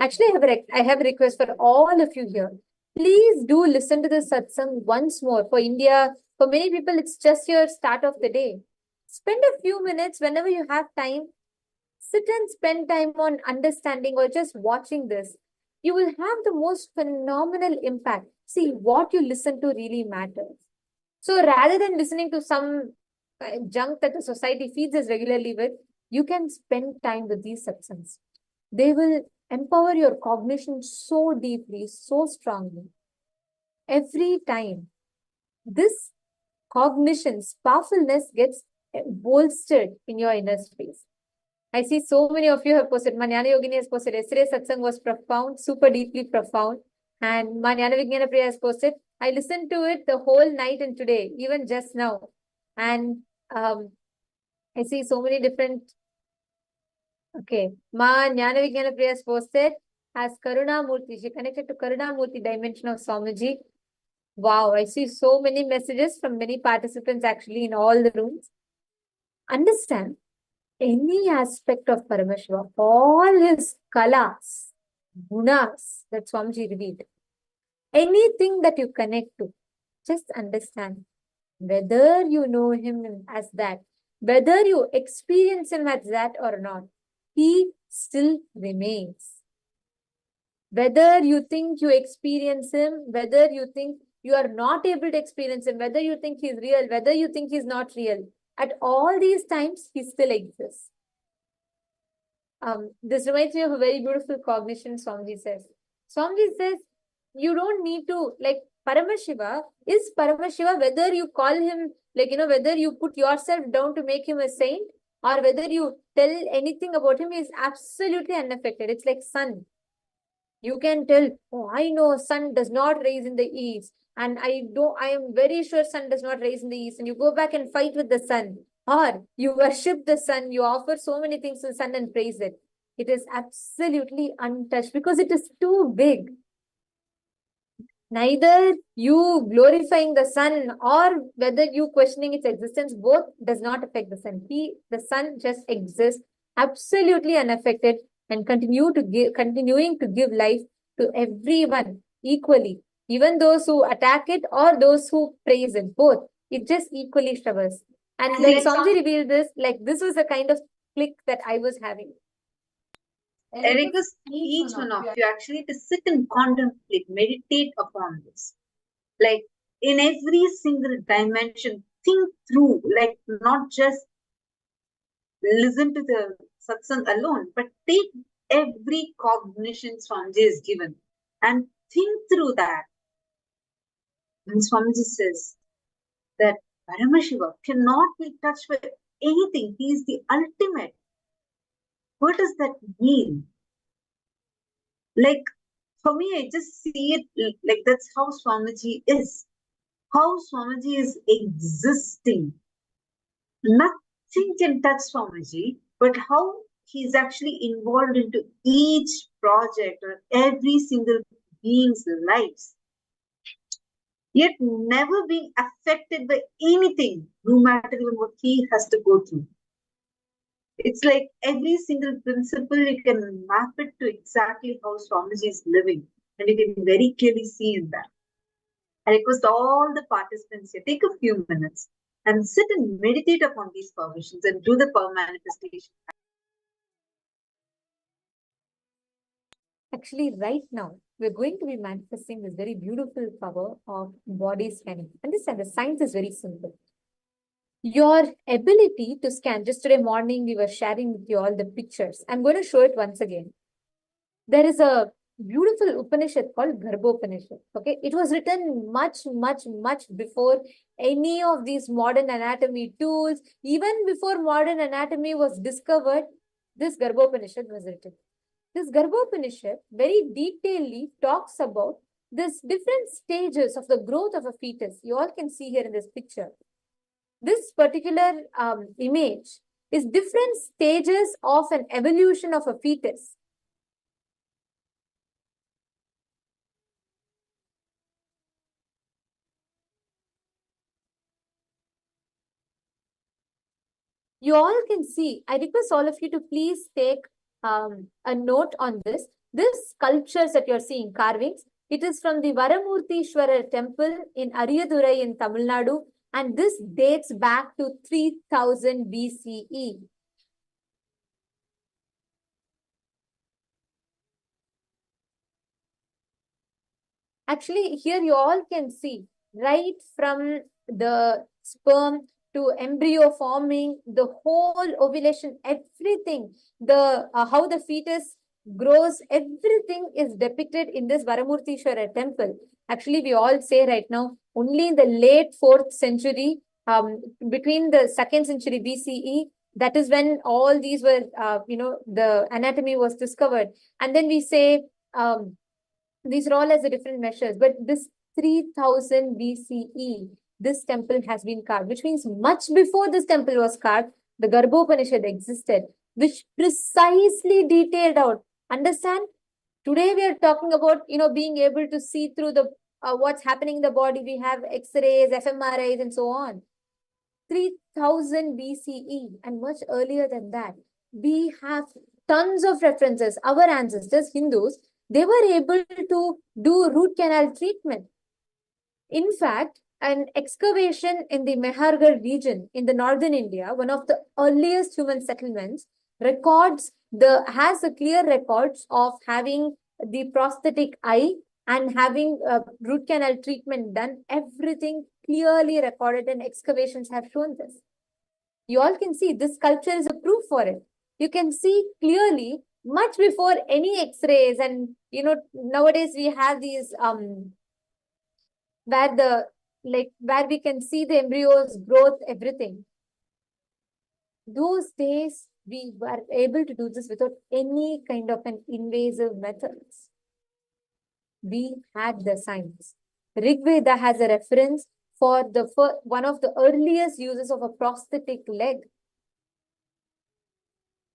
Actually, I have a request for all of you here. Please do listen to the satsang once more. For India, for many people, it's just your start of the day. Spend a few minutes whenever you have time. Sit and spend time on understanding or just watching this. You will have the most phenomenal impact. See, what you listen to really matters. So rather than listening to some junk that the society feeds us regularly with, you can spend time with these satsangs. They will empower your cognition so deeply, so strongly. Every time this cognition's powerfulness gets bolstered in your inner space. I see so many of you have posted. Manana Yogini has posted. Yesterday's satsang was profound, super deeply profound. And Manana Vijnana Priya has posted. I listened to it the whole night and today, even just now. And I see so many different. Okay. Ma Jnana Vijnana Priya has posted as Karuna Murti. She connected to Karuna Murti dimension of Swamiji. Wow. I see so many messages from many participants actually in all the rooms. Understand. Any aspect of Paramashiva, all his kalas, gunas that Swamiji revealed, anything that you connect to, just understand whether you know him as that, whether you experience him as that or not, he still remains. Whether you think you experience him, whether you think you are not able to experience him, whether you think he's real, whether you think he's not real, at all these times, he still exists. This reminds me of a very beautiful cognition Swamiji says. Swamiji says, you don't need to, like, Paramashiva is Paramashiva, whether you call him, like, whether you put yourself down to make him a saint, or whether you tell anything about him, he is absolutely unaffected. It's like sun. You can tell, oh, I know sun does not rise in the east. And I am very sure sun does not rise in the east. And you go back and fight with the sun. Or you worship the sun, you offer so many things to the sun and praise it. It is absolutely untouched because it is too big. Neither you glorifying the sun or whether you questioning its existence, both does not affect the sun. The sun just exists absolutely unaffected and continuing to give life to everyone equally. Even those who attack it or those who praise it, both. It just equally struggles. And when Swamiji revealed this, like this was the kind of click that I was having. I request each one of you actually to sit and contemplate, meditate upon this. Like in every single dimension, think through, like not just listen to the satsang alone, but take every cognition Swamiji is given and think through that. And Swamiji says that Paramashiva cannot be touched by anything. He is the ultimate. What does that mean? Like, for me, I just see it like that's how Swamiji is. How Swamiji is existing. Nothing can touch Swamiji, but how he's actually involved into each project or every single being's lives. Yet never being affected by anything, no matter even what he has to go through. It's like every single principle you can map it to exactly how Swamiji is living, and you can very clearly see in that. I request all the participants here, take a few minutes and sit and meditate upon these permissions and do the power manifestation. Actually, right now, we're going to be manifesting this very beautiful power of body scanning. Understand, the science is very simple. Your ability to scan, just today morning, we were sharing with you all the pictures. I'm going to show it once again. There is a beautiful Upanishad called Garbhopanishad. Okay, it was written much, much, much before any of these modern anatomy tools. Even before modern anatomy was discovered, this Garbhopanishad was written. This Garbhopanishad very detailedly talks about this different stages of the growth of a fetus. You all can see here in this picture. This particular image is different stages of an evolution of a fetus. You all can see, I request all of you to please take a note on this. This sculptures that you're seeing, carvings, it is from the Varamurtishwarar temple in Ariyadurai in Tamil Nadu, and this dates back to 3000 BCE. Actually, here you all can see, right from the sperm to embryo forming, the whole ovulation, everything, the how the fetus grows, everything is depicted in this Varamurtishwara temple. Actually, we all say right now, only in the late 4th century, between the 2nd century BCE, that is when all these were, the anatomy was discovered. And then we say, these are all as the different measures, but this 3000 BCE, this temple has been carved, which means much before this temple was carved, the Garbhopanishad existed, which precisely detailed out. Understand? Today we are talking about, being able to see through the what's happening in the body. We have X-rays, fMRIs, and so on. 3000 BCE and much earlier than that, we have tons of references. Our ancestors, Hindus, they were able to do root canal treatment. In fact, an excavation in the Mehrgarh region in the northern India, one of the earliest human settlements, has a clear records of having the prosthetic eye and having root canal treatment done. Everything clearly recorded, and excavations have shown this. You all can see this sculpture is a proof for it. You can see clearly much before any X-rays, and nowadays we have these where we can see the embryos growth, everything. Those days we were able to do this without any kind of an invasive methods. We had the science. Rig Veda has a reference for one of the earliest uses of a prosthetic leg.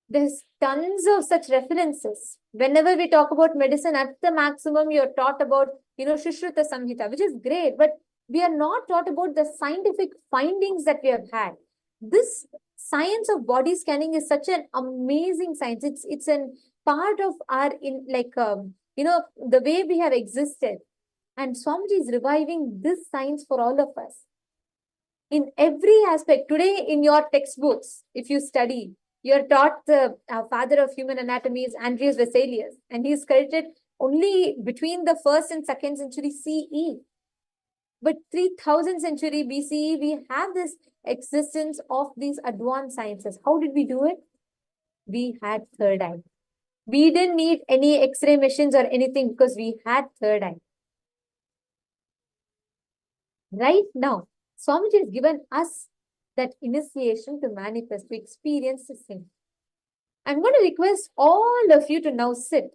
There's tons of such references. Whenever we talk about medicine, at the maximum, you're taught about, Shushruta Samhita, which is great, but we are not taught about the scientific findings that we have had. This science of body scanning is such an amazing science. It's a part of our, the way we have existed. And Swamiji is reviving this science for all of us. In every aspect, today in your textbooks, if you study, you're taught the father of human anatomy is Andreas Vesalius, and he is credited only between the 1st and 2nd century CE. But 3000 century BCE, we have this existence of these advanced sciences. How did we do it? We had third eye. We didn't need any X-ray machines or anything because we had third eye. Right now, Swamiji has given us that initiation to manifest, to experience the same. I'm going to request all of you to now sit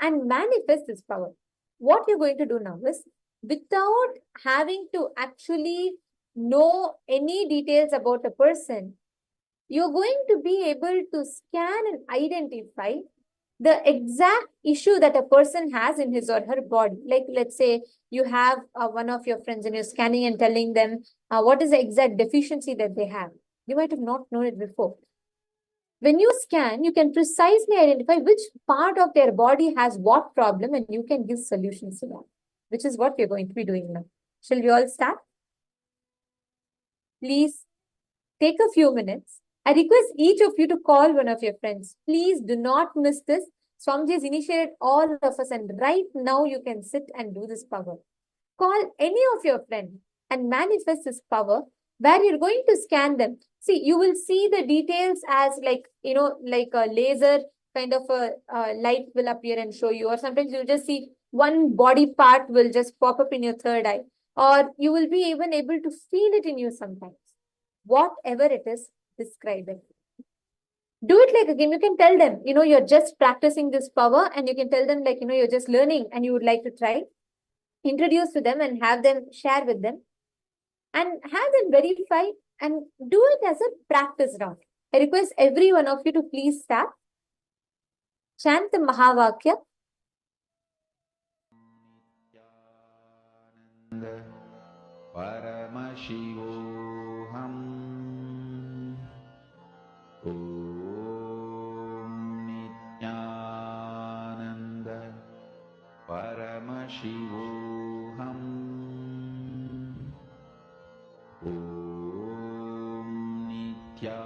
and manifest this power. What you're going to do now is, without having to actually know any details about a person, you're going to be able to scan and identify the exact issue that a person has in his or her body. Like, let's say you have one of your friends and you're scanning and telling them what is the exact deficiency that they have. You might have not known it before. When you scan, you can precisely identify which part of their body has what problem, and you can give solutions to that, which is what we're going to be doing now. Shall we all start? Please take a few minutes. I request each of you to call one of your friends. Please do not miss this. Swamiji has initiated all of us, and right now you can sit and do this power. Call any of your friends and manifest this power where you're going to scan them. See, you will see the details as like a laser kind of a light will appear and show you, or sometimes you'll just see one body part will just pop up in your third eye, or you will be even able to feel it in you sometimes. Whatever it is, describe it. Do it like a game. You can tell them, you're just practicing this power, and you can tell them like, you're just learning and you would like to try. Introduce to them and have them share with them and have them verify and do it as a practice round. I request every one of you to please start. Chant the Mahavakya. Paramashivoham Om Nityananda Paramashivoham. Om Nityananda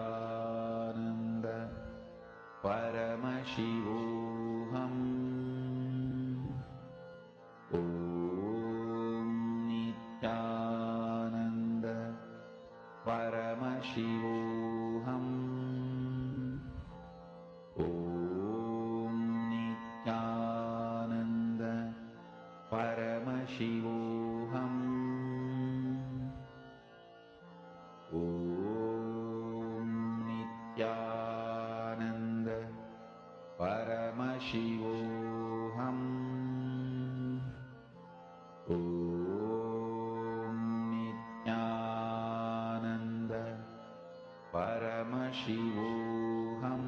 Paramashivoham. Om Nityananda Paramashivoham. Om Nityananda Paramashivoham. Om Nityananda Paramashivoham. Om Nityananda Paramashivoham.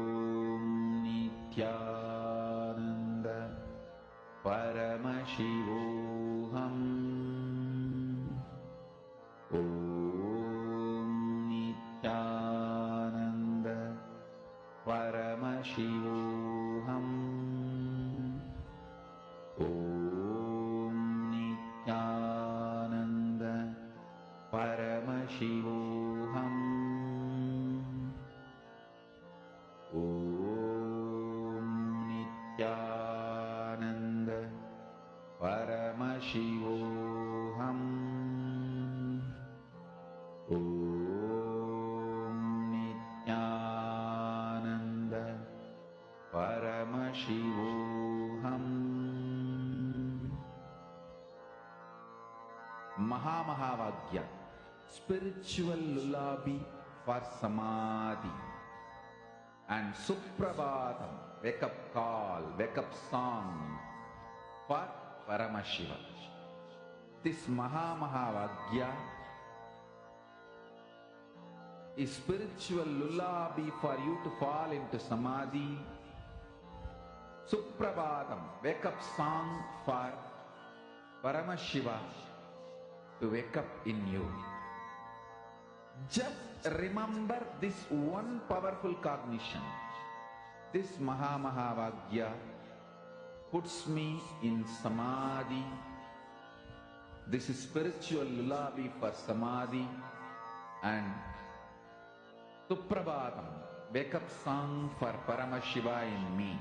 Om Nityananda Paramashivoham. Om Nityananda Paramashivoham. Om Nityananda Paramashivoham. Om Nityananda Paramashivoham. Om Nityananda Paramashivoham. Mahavakya, spiritual lullaby for samadhi, and Suprabhatam, wake up call, wake up song for Paramashiva. This Mahavakya is spiritual lullaby for you to fall into samadhi. Suprabhatam, wake up song for Paramashiva to wake up in you. Just remember this one powerful cognition. This Mahavakya puts me in samadhi. This is spiritual lullaby for samadhi. And Suprabhatam, wake up song for Paramashiva in me.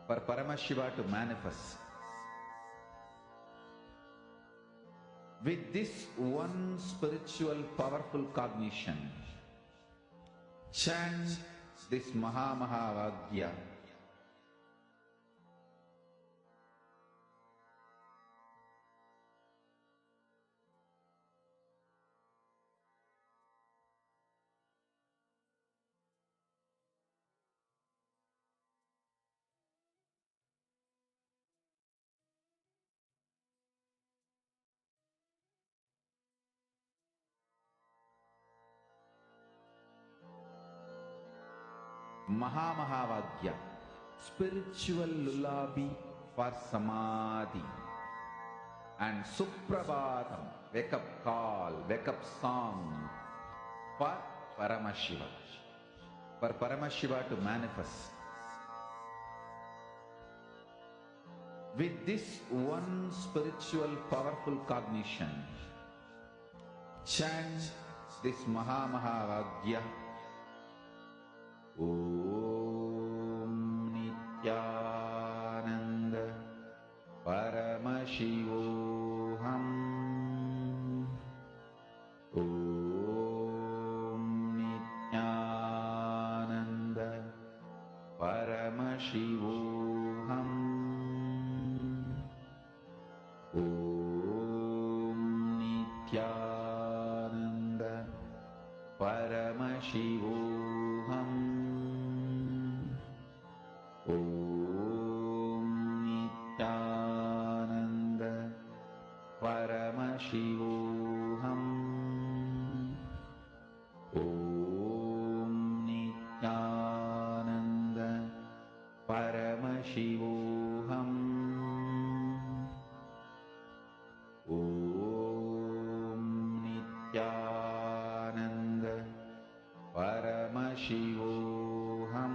For Paramashiva to manifest. With this one spiritual powerful cognition, chant this Mahavakya. Mahavakya, spiritual lullaby for samadhi, and Suprabhatam, wake up call, wake up song for Paramashiva, for Paramashiva to manifest. With this one spiritual powerful cognition, chant this Mahavakya. Om Nityananda Paramashivoham. Om Nityananda Paramashivoham. Om Nityananda Paramashivoham. Om Nityananda Paramashivoham. Om Nityananda Paramashivoham. Om Nityananda Paramashivoham.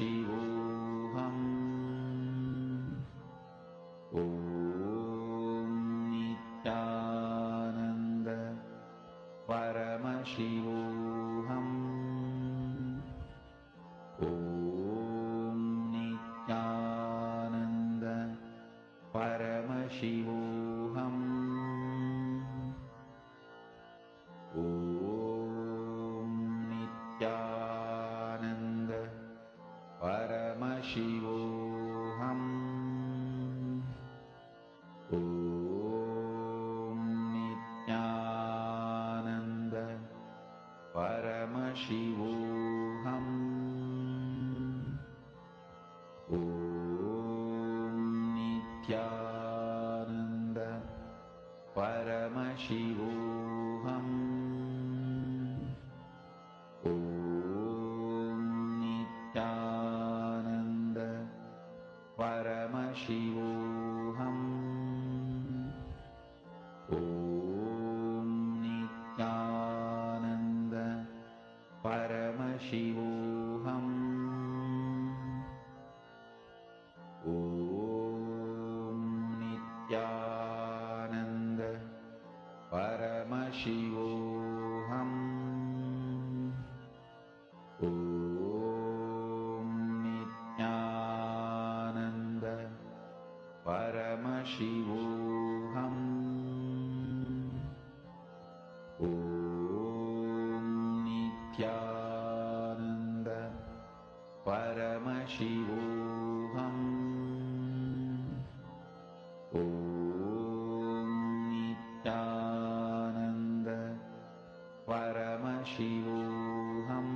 Paramashivoham Om Nityananda Paramashivoham Om Nityananda Paramashivoham Om Nityananda Paramashivoham Om Nityananda Paramashivoham Om Nityananda Paramashivoham Om Nityananda Paramashivoham Om Nityananda Paramashivoham Om Nityananda Paramashivoham Om Nityananda Paramashivoham Om Nityananda Paramashivoham Om Nityananda Paramashivoham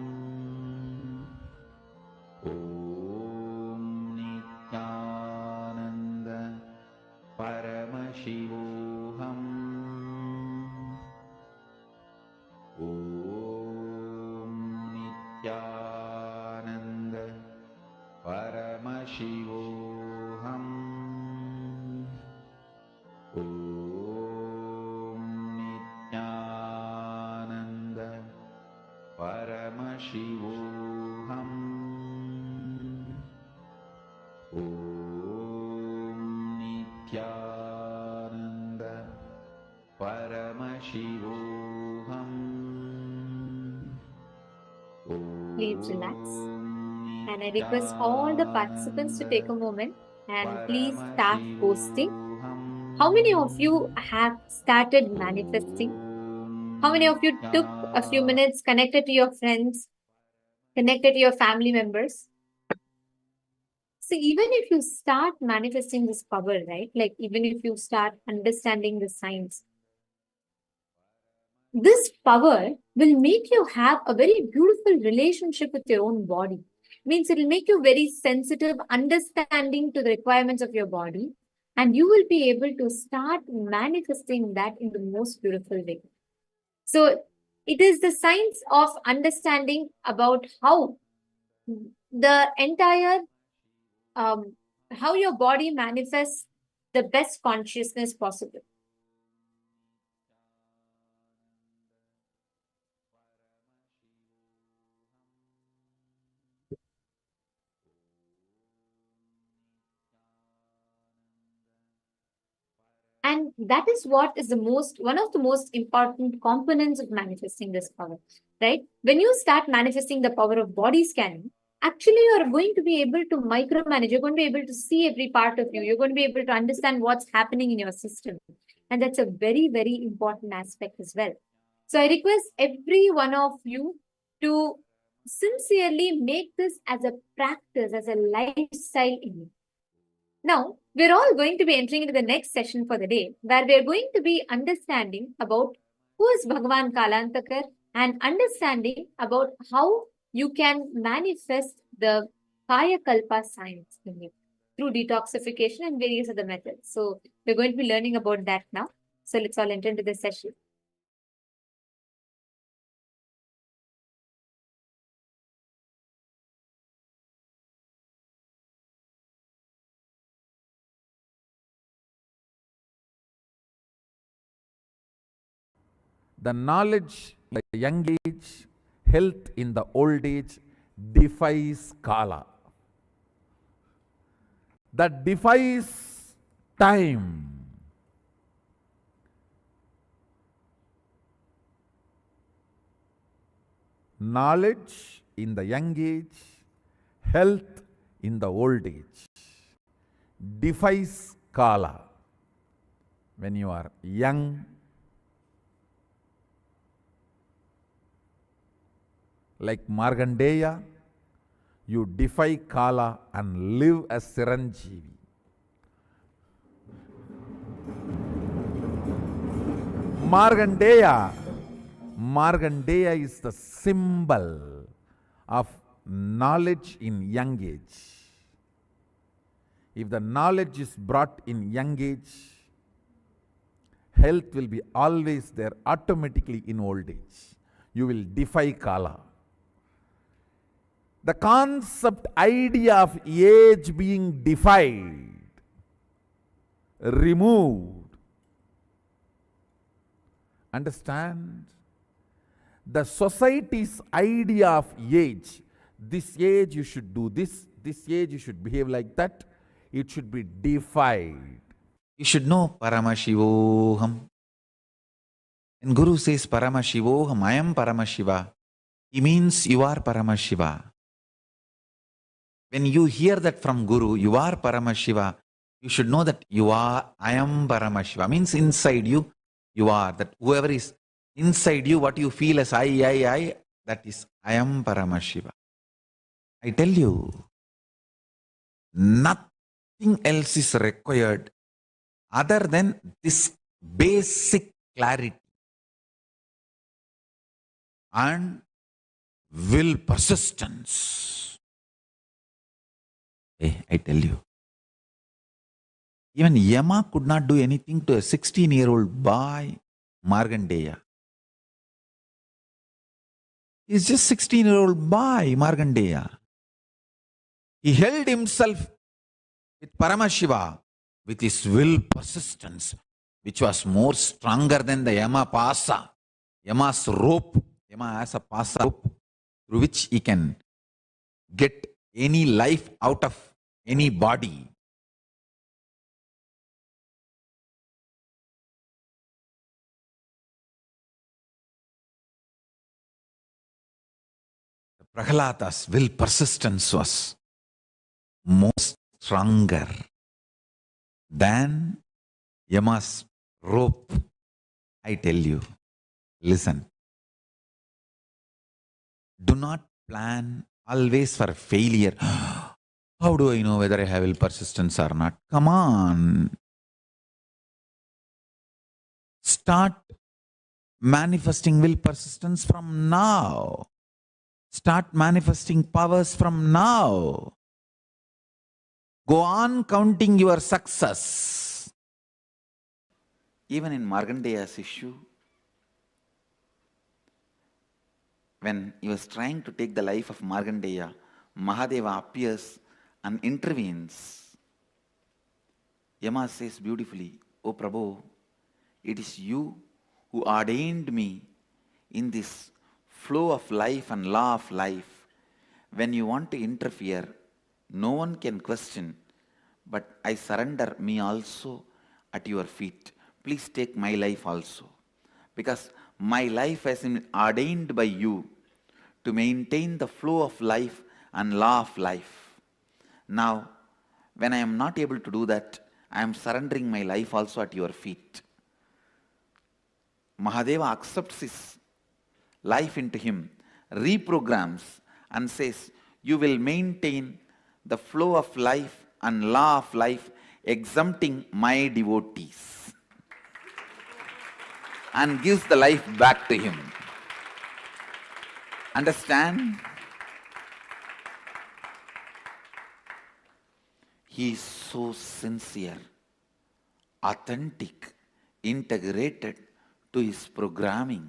Om Nityananda Paramashivoham Om Nityananda Paramashivoham Om Nityananda Paramashivoham Om Nityananda Paramashivoham Please relax. And I request all the participants to take a moment and please start posting. How many of you have started manifesting? How many of you took a few minutes, connected to your friends, connected to your family members? So even if you start manifesting this power, right? Like even if you start understanding the science, this power will make you have a very beautiful relationship with your own body. Means it will make you very sensitive, understanding to the requirements of your body, and you will be able to start manifesting that in the most beautiful way. So it is the science of understanding about how the entire how your body manifests the best consciousness possible. And that is what is one of the most important components of manifesting this power, right? When you start manifesting the power of body scanning, actually you are going to be able to micromanage. You're going to be able to see every part of you. You're going to be able to understand what's happening in your system. And that's a very, very important aspect as well. So I request every one of you to sincerely make this as a practice, as a lifestyle in you. Now, we're all going to be entering into the next session for the day, where we're going to be understanding about who is Bhagavan Kalantakar and understanding about how you can manifest the Kaya Kalpa science in you through detoxification and various other methods. So we're going to be learning about that now. So let's all enter into this session. The knowledge in the young age, health in the old age defies Kala. that defies time. Knowledge in the young age, health in the old age. Defies Kala. When you are young, like Markandeya, you defy Kala and live as Chiranjeevi. Markandeya is the symbol of knowledge in young age. If the knowledge is brought in young age, health will be always there automatically in old age. You will defy Kala. The concept, idea of age being defied, removed. Understand? The society's idea of age, this age you should do this age you should behave like that, it should be defied. You should know Paramashivoham. When Guru says Paramashivoham, I am Paramashiva, he means you are Paramashiva. When you hear that from Guru, you are Paramashiva, you should know that I am Paramashiva. Means inside you, you are. That whoever is inside you, what you feel as I, that is I am Paramashiva. I tell you, nothing else is required other than this basic clarity and will persistence. I tell you, even Yama could not do anything to a 16-year-old boy, Markandeya. He's just 16-year-old boy, Markandeya. He held himself with Paramashiva, with his will persistence, which was more stronger than the Yama Pasa, Yama's rope. Yama has a Pasa rope through which he can get any life out of any body. Prahlada's will persistence was most stronger than Yama's rope. I tell you, listen. Do not plan always for failure. How do I know whether I have will persistence or not? Come on. Start manifesting will persistence from now. Start manifesting powers from now. Go on counting your success. Even in Markandeya's issue, when he was trying to take the life of Markandeya, Mahadeva appears and intervenes. Yama says beautifully, "O Prabhu, it is you who ordained me in this flow of life and law of life. When you want to interfere, no one can question, but I surrender me also at your feet. Please take my life also, because my life has been ordained by you to maintain the flow of life and law of life. Now, when I am not able to do that, I am surrendering my life also at your feet." Mahadeva accepts his life into him, reprograms and says, "You will maintain the flow of life and law of life, exempting my devotees," and gives the life back to him. Understand? He is so sincere, authentic, integrated to his programming.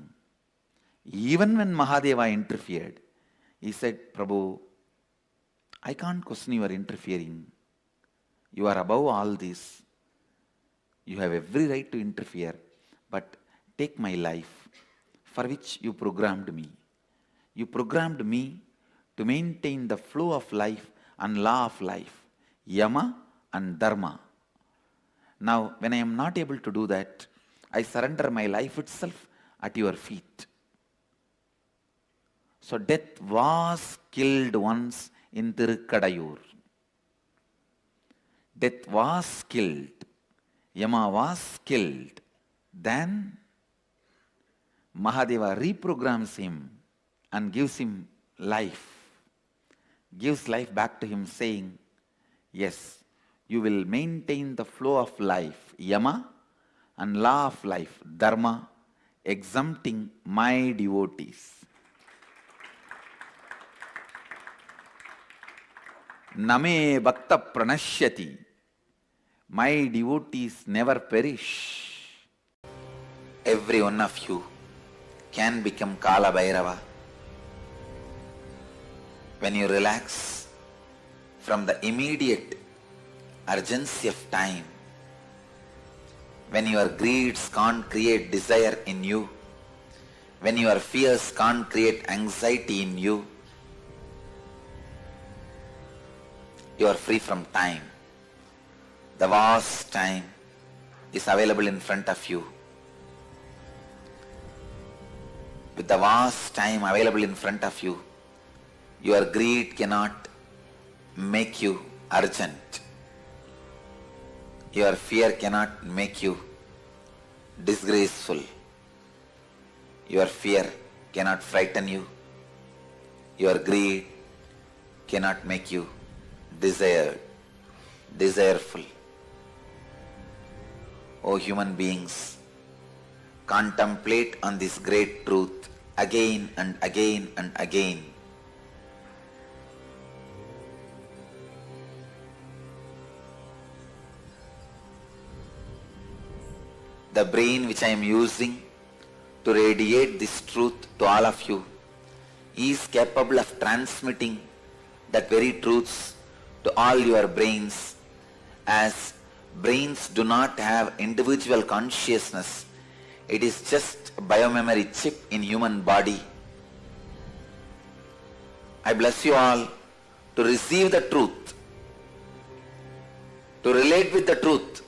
Even when Mahadeva interfered, he said, "Prabhu, I can't question your interfering. You are above all this. You have every right to interfere, but take my life, for which you programmed me. You programmed me to maintain the flow of life and law of life, Yama and dharma. Now, when I am not able to do that, I surrender my life itself at your feet. So death was killed once in Tirukadayur. Death was killed. Yama was killed. Then Mahadeva reprograms him and gives him life. Gives life back to him, saying, yes, you will maintain the flow of life, Yama, and law of life, Dharma, exempting my devotees. Name bhakta pranashyati. My devotees never perish. Every one of you can become Kala Bhairava when you relax from the immediate urgency of time, when your greeds can't create desire in you, when your fears can't create anxiety in you, you are free from time. The vast time is available in front of you. With the vast time available in front of you, your greed cannot make you urgent. Your fear cannot make you disgraceful. Your fear cannot frighten you. Your greed cannot make you desireful. O human beings, contemplate on this great truth again and again and again. The brain which I am using to radiate this truth to all of you is capable of transmitting that very truths to all your brains, as brains do not have individual consciousness. It is just a biomemory chip in human body. I bless you all to receive the truth, to relate with the truth,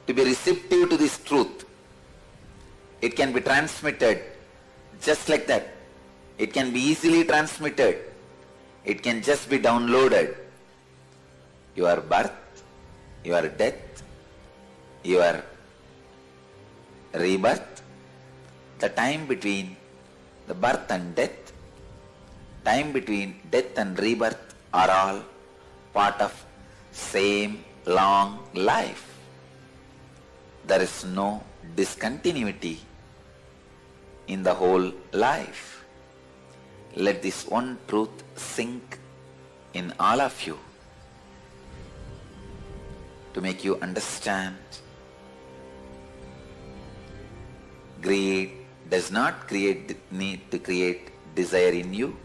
to be receptive to this truth. It can be transmitted just like that. It can be easily transmitted. It can just be downloaded. Your birth, your death, your rebirth, the time between the birth and death, time between death and rebirth are all part of same long life. There is no discontinuity in the whole life. Let this one truth sink in all of you to make you understand. Greed does not need to create desire in you.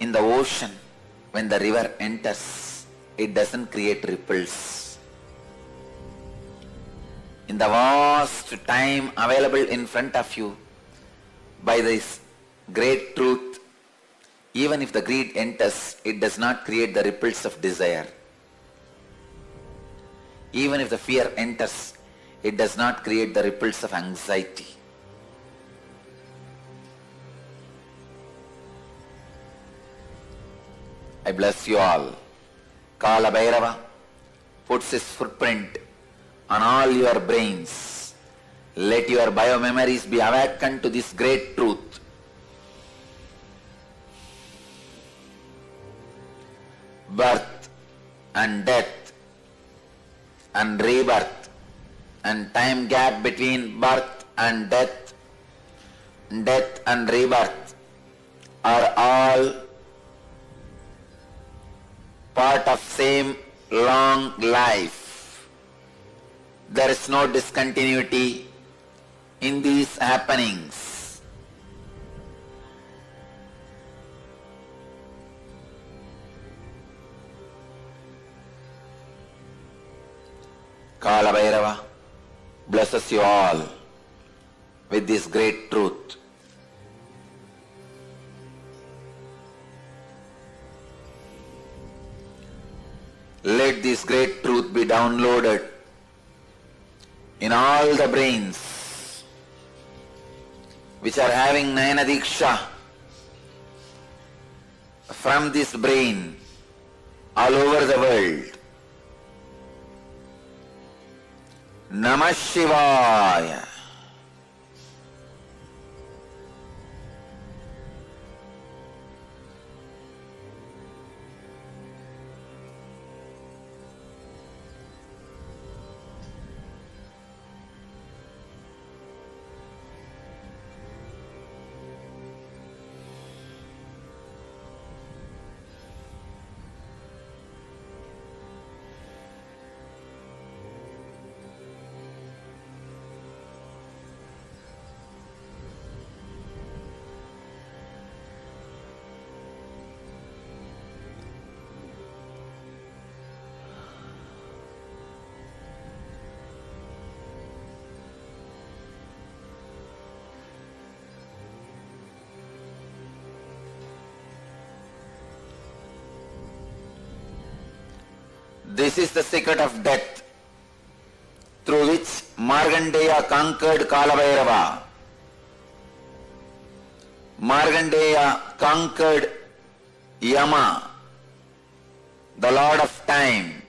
In the ocean, when the river enters, it doesn't create ripples. In the vast time available in front of you, by this great truth, even if the greed enters, it does not create the ripples of desire. Even if the fear enters, it does not create the ripples of anxiety. I bless you all. Kala Bhairava puts his footprint on all your brains. Let your biomemories be awakened to this great truth. Birth and death and rebirth and time gap between birth and death and rebirth are all part of same long life. There is no discontinuity in these happenings. Kala Bhairava blesses you all with this great truth. Let this great truth be downloaded in all the brains which are having Nayana Diksha from this brain all over the world. Namah Shivaya. This is the secret of death, through which Markandeya conquered Kalabhairava. Markandeya conquered Yama, the Lord of Time.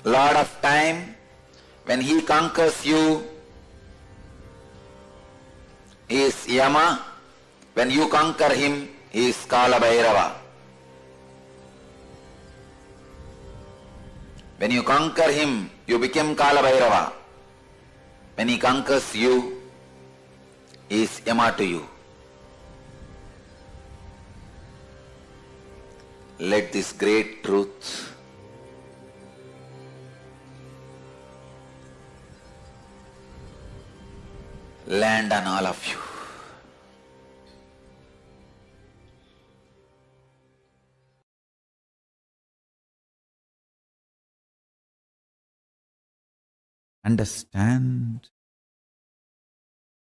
Lord of Time, when he conquers you, he is Yama. When you conquer him, he is Kalabhairava. When you conquer him, you become Kalabhairava. When he conquers you, he is Yama to you. Let this great truth land on all of you. Understand,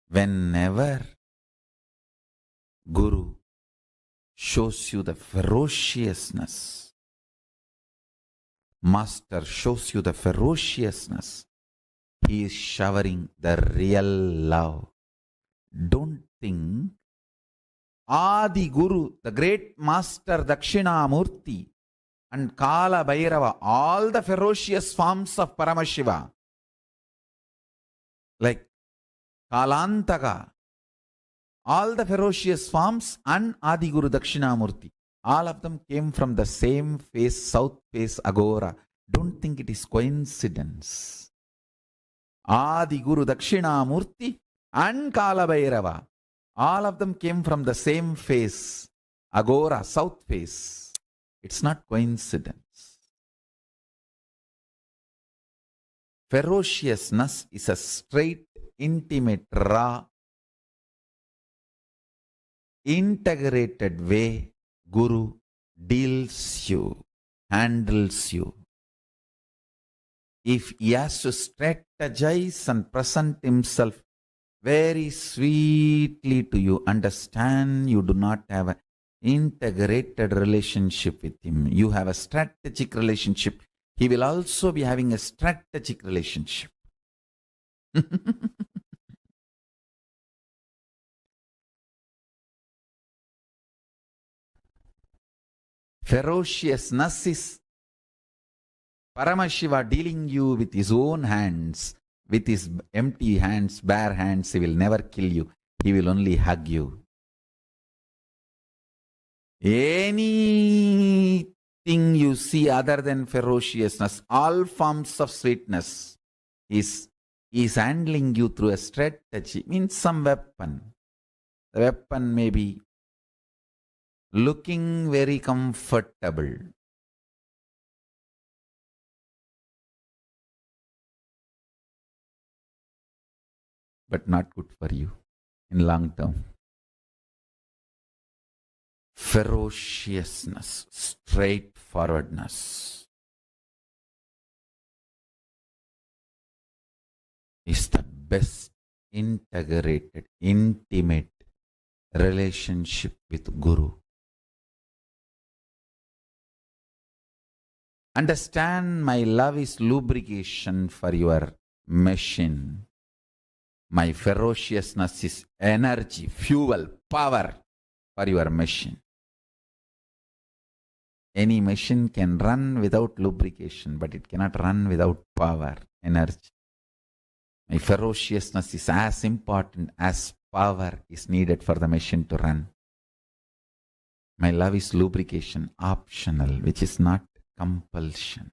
whenever Guru shows you the ferociousness, Master shows you the ferociousness, he is showering the real love. Don't think Adi Guru, the great Master Dakshinamurti and Kala Bhairava, all the ferocious forms of Paramashiva, like Kalantaka, all the ferocious forms, and Adi Guru Dakshinamurti, all of them came from the same face, south face Agora. Don't think it is coincidence. Adi Guru Dakshinamurti and Kala Bhairava, all of them came from the same face, Agora, south face. It's not coincidence. Ferociousness is a straight, intimate, raw, integrated way Guru deals you, handles you. If he has to strategize and present himself very sweetly to you, understand you do not have an integrated relationship with him. You have a strategic relationship. He will also be having a strategic relationship. Ferociousness is Paramashiva dealing you with his own hands, with his empty hands, bare hands. He will never kill you. He will only hug you. Anything you see other than ferociousness, all forms of sweetness, is handling you through a strategy, means some weapon. The weapon may be looking very comfortable, but not good for you in long term. Ferociousness, straightforwardness is the best integrated, intimate relationship with Guru. Understand, my love is lubrication for your machine. My ferociousness is energy, fuel, power for your machine. Any machine can run without lubrication, but it cannot run without power, energy. My ferociousness is as important as power is needed for the machine to run. My love is lubrication, optional, which is not compulsion.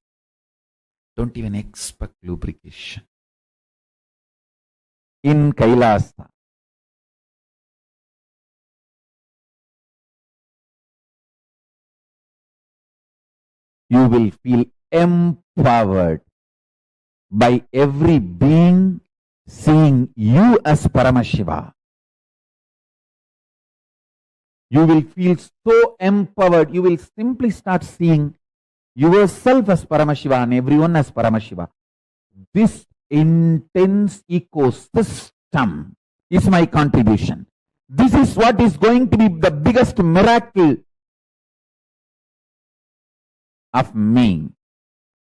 Don't even expect lubrication. In Kailasa, you will feel empowered by every being seeing you as Paramashiva. You will feel so empowered, you will simply start seeing yourself as Paramashiva and everyone as Paramashiva. This intense ecosystem is my contribution. This is what is going to be the biggest miracle of me.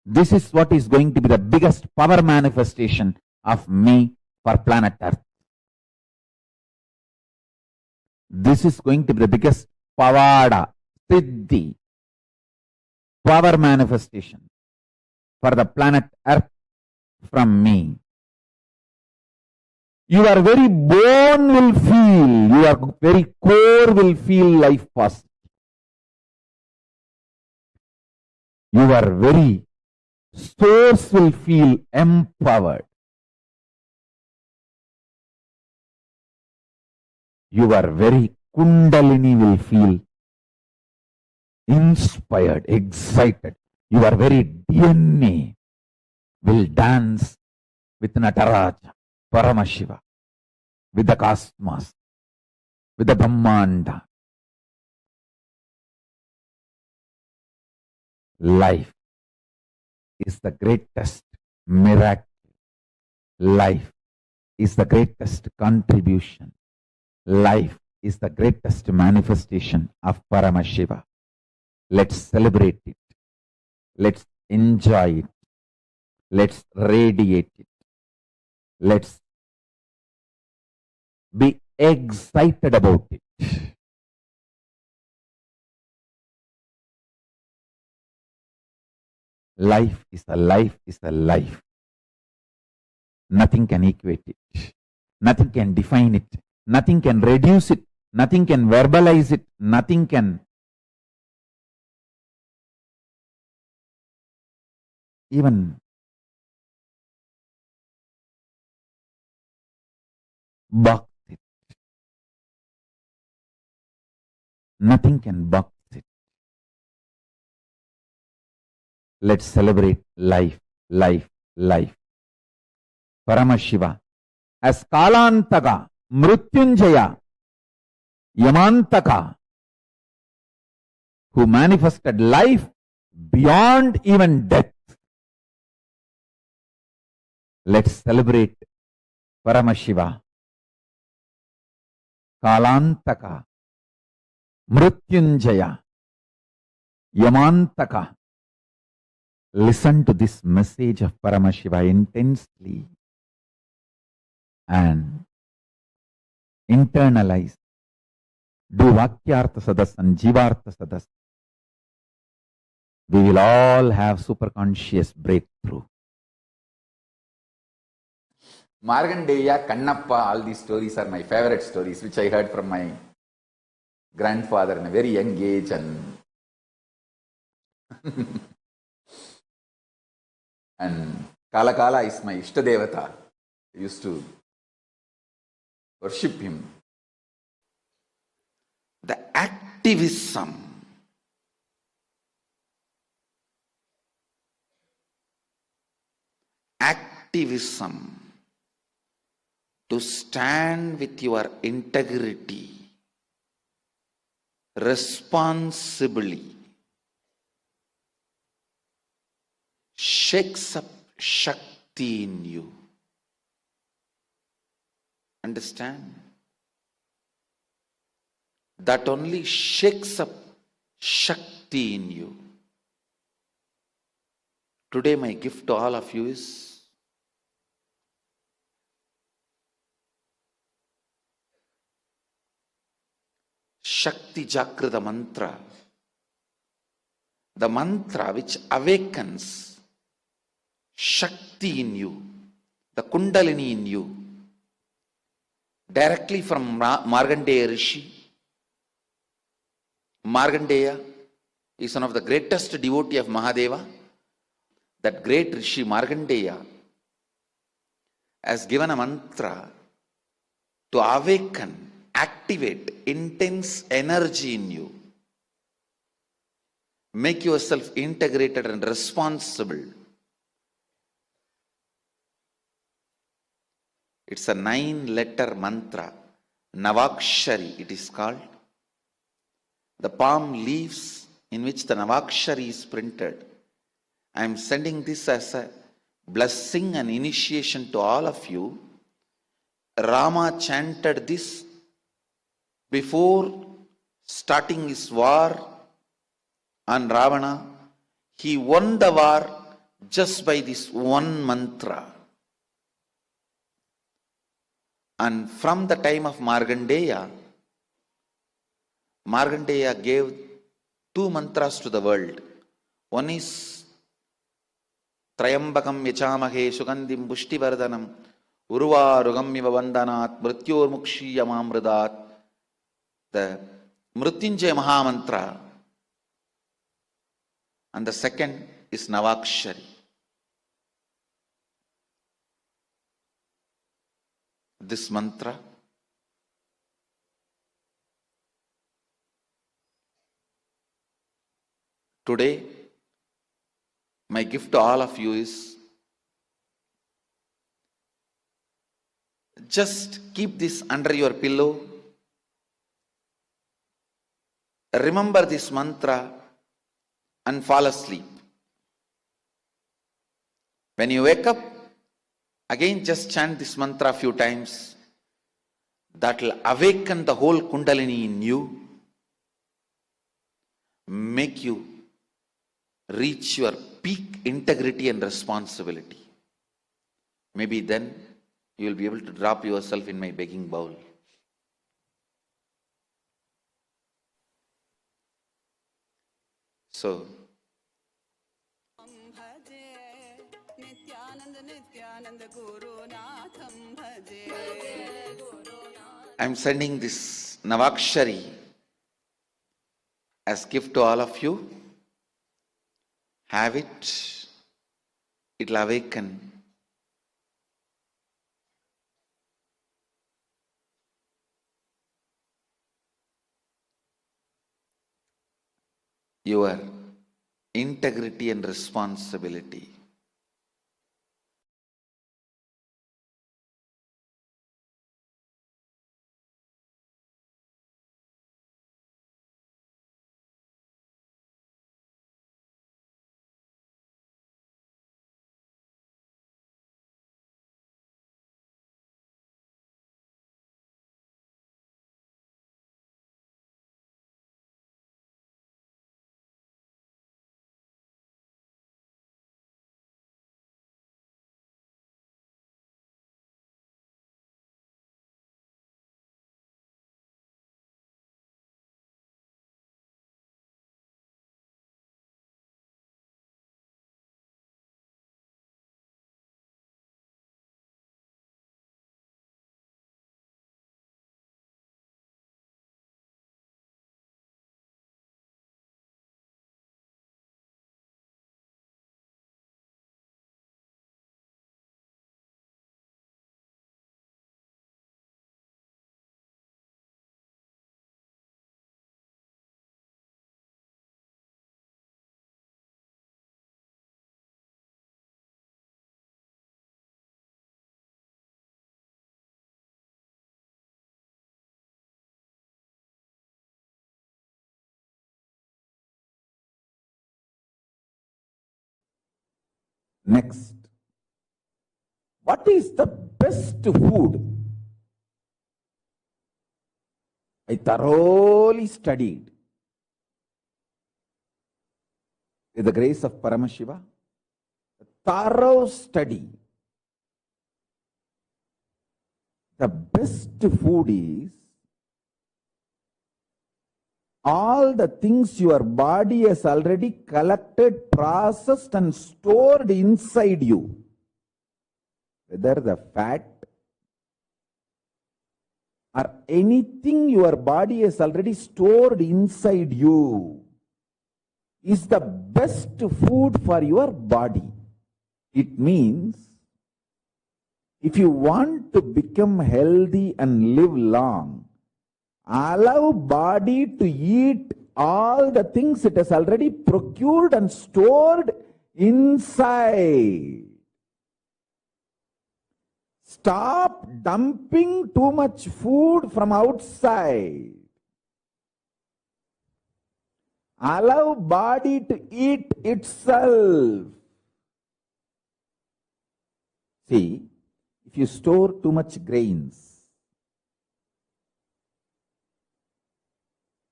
This is what is going to be the biggest power manifestation of me for planet Earth. This is going to be the biggest pavada, siddhi, power manifestation for the planet Earth from me. Your very bone will feel, your very core will feel life positive. Your very source will feel empowered. Your very kundalini will feel inspired, excited. Your very DNA will dance with Nataraja, Paramashiva, with the cosmos, with the Brahmanda. Life is the greatest miracle. Life is the greatest contribution. Life is the greatest manifestation of Paramashiva. Let's celebrate it. Let's enjoy it. Let's radiate it. Let's be excited about it. Life is a life is a life. Nothing can equate it. Nothing can define it. Nothing can reduce it. Nothing can verbalize it. Nothing can even box it. Nothing can box it. Let's celebrate life, life, life. Paramashiva as Kalantaka, Mrityunjaya, Yamantaka, who manifested life beyond even death. Let's celebrate Paramashiva, Kalantaka, Mrityunjaya, Yamantaka. Listen to this message of Paramashiva intensely and internalize. Do Vakyartha Sadas and Jivartha Sadas. We will all have superconscious breakthrough. Margandeya, Kannappa, all these stories are my favorite stories, which I heard from my grandfather in a very young age, and and Kala Kala is my Ishtadevata. I used to worship him. The activism to stand with your integrity responsibly shakes up Shakti in you. Understand? that only shakes up Shakti in you. Today my gift to all of you is Shakti Jagrita Mantra, the mantra which awakens Shakti in you, the Kundalini in you, directly from Markandeya Rishi. Markandeya is one of the greatest devotee of Mahadeva. That great Rishi Markandeya has given a mantra to awaken, activate intense energy in you. Make yourself integrated and responsible. It's a 9-letter mantra, navakshari it is called. The palm leaves in which the navakshari is printed. I am sending this as a blessing and initiation to all of you. Rama chanted this before starting his war on Ravana. He won the war just by this one mantra. And from the time of Markandeya, Markandeya gave 2 mantras to the world. One is Trayambakam Yachamahe Sugandhim Pushtivardhanam Urvarugam Iva Vandanat Mrityor Mukshiyamamridat, the Mrityunjaya Mahamantra. And the second is Navakshari. This mantra today, my gift to all of you is just keep this under your pillow. Remember this mantra and fall asleep. When you wake up, again just chant this mantra a few times. That will awaken the whole Kundalini in you, make you reach your peak integrity and responsibility. Maybe then you will be able to drop yourself in my begging bowl. So, I am sending this Navakshari as gift to all of you. Have it. It will awaken your integrity and responsibility. Next, what is the best food I thoroughly studied with the grace of Paramashiva, a thorough study. The best food is all the things your body has already collected, processed and stored inside you. Whether the fat or anything your body has already stored inside you is the best food for your body. It means if you want to become healthy and live long, allow body to eat all the things it has already procured and stored inside. Stop dumping too much food from outside. Allow body to eat itself. See, if you store too much grains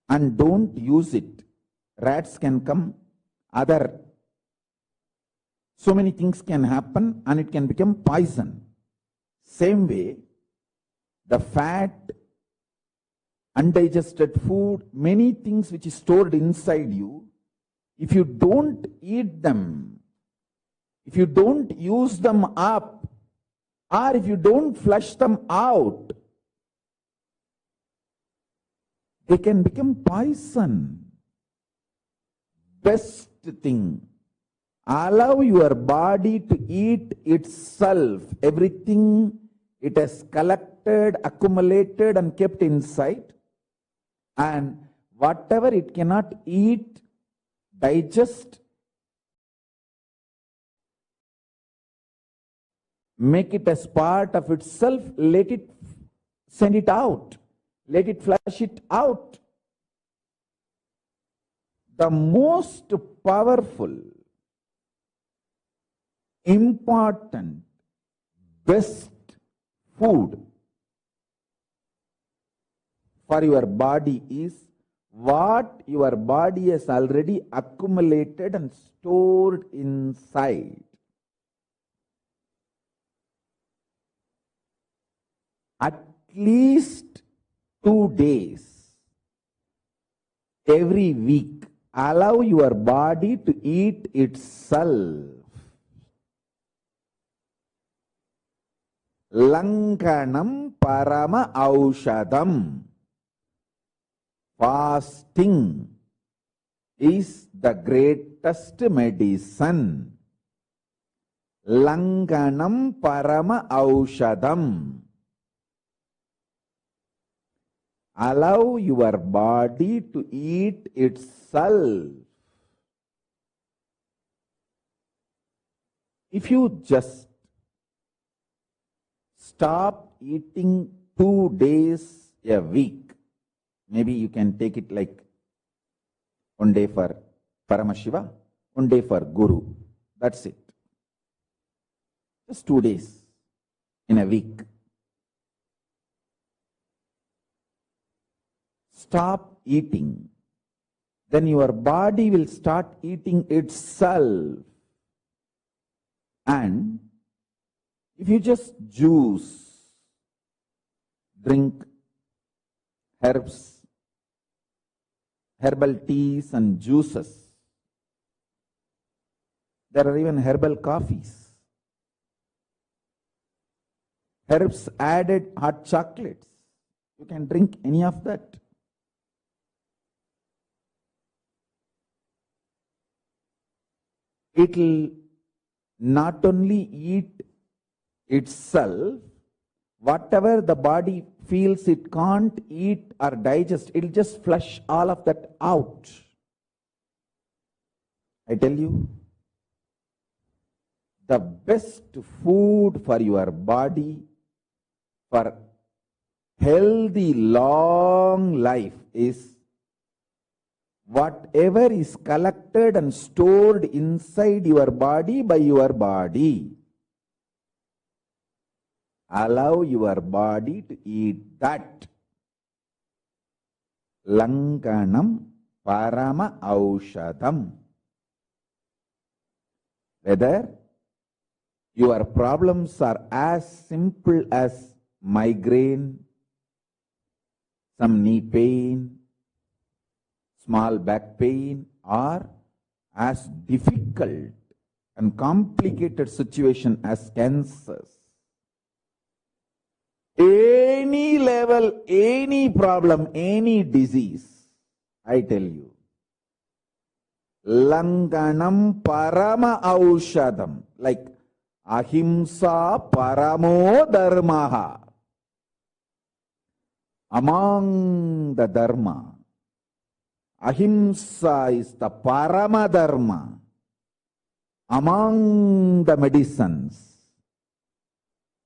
and don't use it, rats can come, so many things can happen and it can become poison. Same way, the fat, undigested food, many things which is stored inside you, if you don't eat them, if you don't use them up, or if you don't flush them out, they can become poison. Best thing, allow your body to eat itself, everything it has collected, accumulated and kept inside, and whatever it cannot eat, digest, make it as part of itself, let it send it out, let it flush it out. The most powerful, important, best food for your body is what your body has already accumulated and stored inside. At least 2 days every week, allow your body to eat itself. Lankanam parama aushadam. Fasting is the greatest medicine. Lankanam parama aushadam. Allow your body to eat itself. If you just stop eating 2 days a week, maybe you can take it like 1 day for Paramashiva, 1 day for Guru. That's it. Just 2 days in a week. Stop eating. Then your body will start eating itself. And if you just juice, drink herbs, herbal teas and juices, there are even herbal coffees, herbs added hot chocolates, you can drink any of that. It will not only eat itself, whatever the body feels it can't eat or digest, it will just flush all of that out. I tell you, the best food for your body, for healthy long life is whatever is collected and stored inside your body by your body. Allow your body to eat that. Lankanam Parama Aushadam. Whether your problems are as simple as migraine, some knee pain, small back pain, or as difficult and complicated situation as cancers. Any level, any problem, any disease, I tell you, Langanam Parama Aushadam, like Ahimsa Paramo Dharmaha. Among the Dharma, Ahimsa is the Parama Dharma. Among the medicines,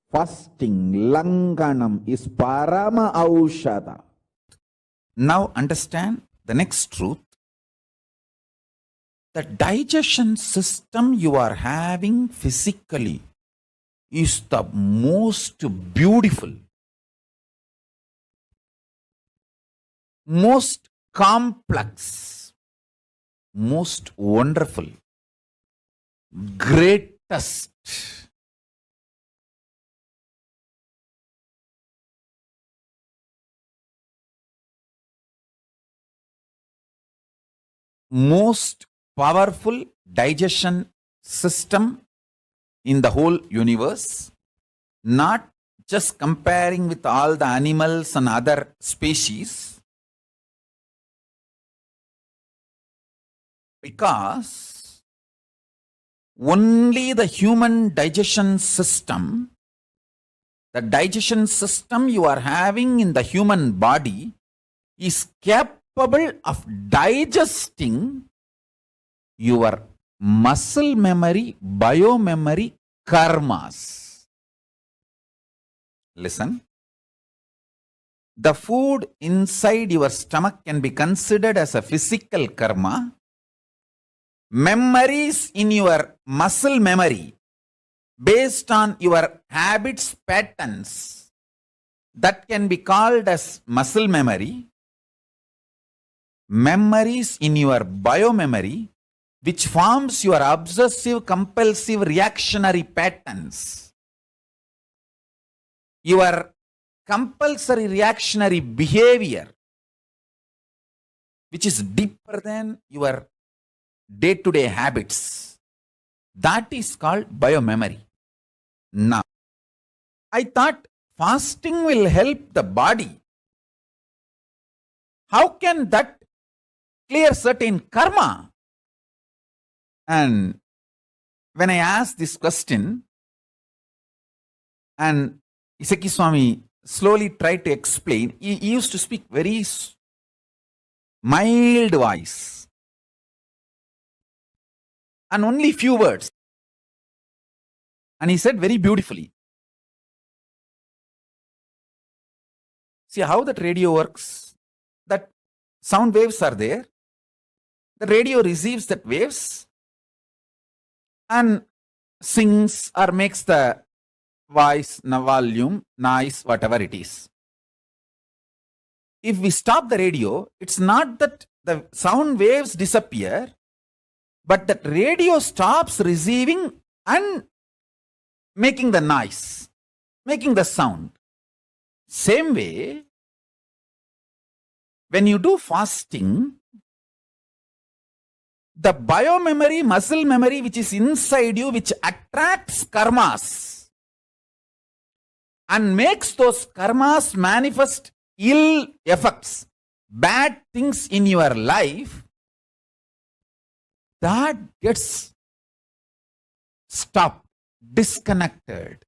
fasting, Langanam, is Parama Aushada. Now understand the next truth. The digestion system you are having physically is the most beautiful, most complex, most wonderful, greatest, most powerful digestion system in the whole universe, not just comparing with all the animals and other species, because only the human digestion system, the digestion system you are having in the human body, is capable of digesting your muscle memory, biomemory, karmas. Listen. The food inside your stomach can be considered as a physical karma. Memories in your muscle memory based on your habits, patterns, that can be called as muscle memory. Memories in your biomemory, which forms your obsessive compulsive reactionary patterns. Your compulsory reactionary behavior, which is deeper than your day-to-day habits. That is called biomemory. Now, I thought fasting will help the body. How can that clear certain karma? And when I asked this question, and Isaki Swami slowly tried to explain, he used to speak very mild voice and only few words. And he said very beautifully, see how that radio works? That sound waves are there. The radio receives that waves and sings or makes the voice, volume, noise, whatever it is. If we stop the radio, it's not that the sound waves disappear, but that radio stops receiving and making the noise, making the sound. Same way, when you do fasting, the biomemory, muscle memory which is inside you, which attracts karmas and makes those karmas manifest ill effects, bad things in your life, that gets stopped, disconnected.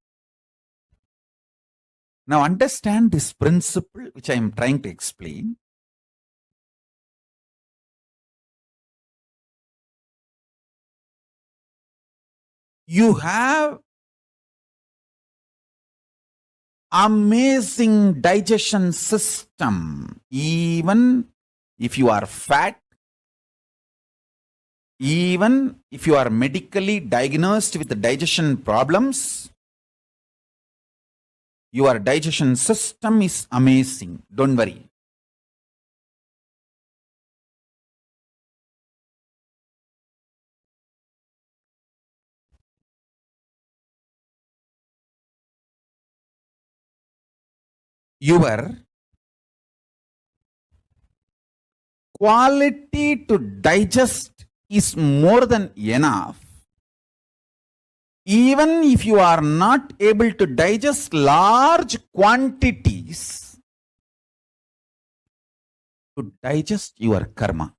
Now understand this principle which I am trying to explain. You have amazing digestion system. Even if you are fat, even if you are medically diagnosed with the digestion problems, your digestion system is amazing. Don't worry. your quality to digest is more than enough. Even if you are not able to digest large quantities, to digest your karma.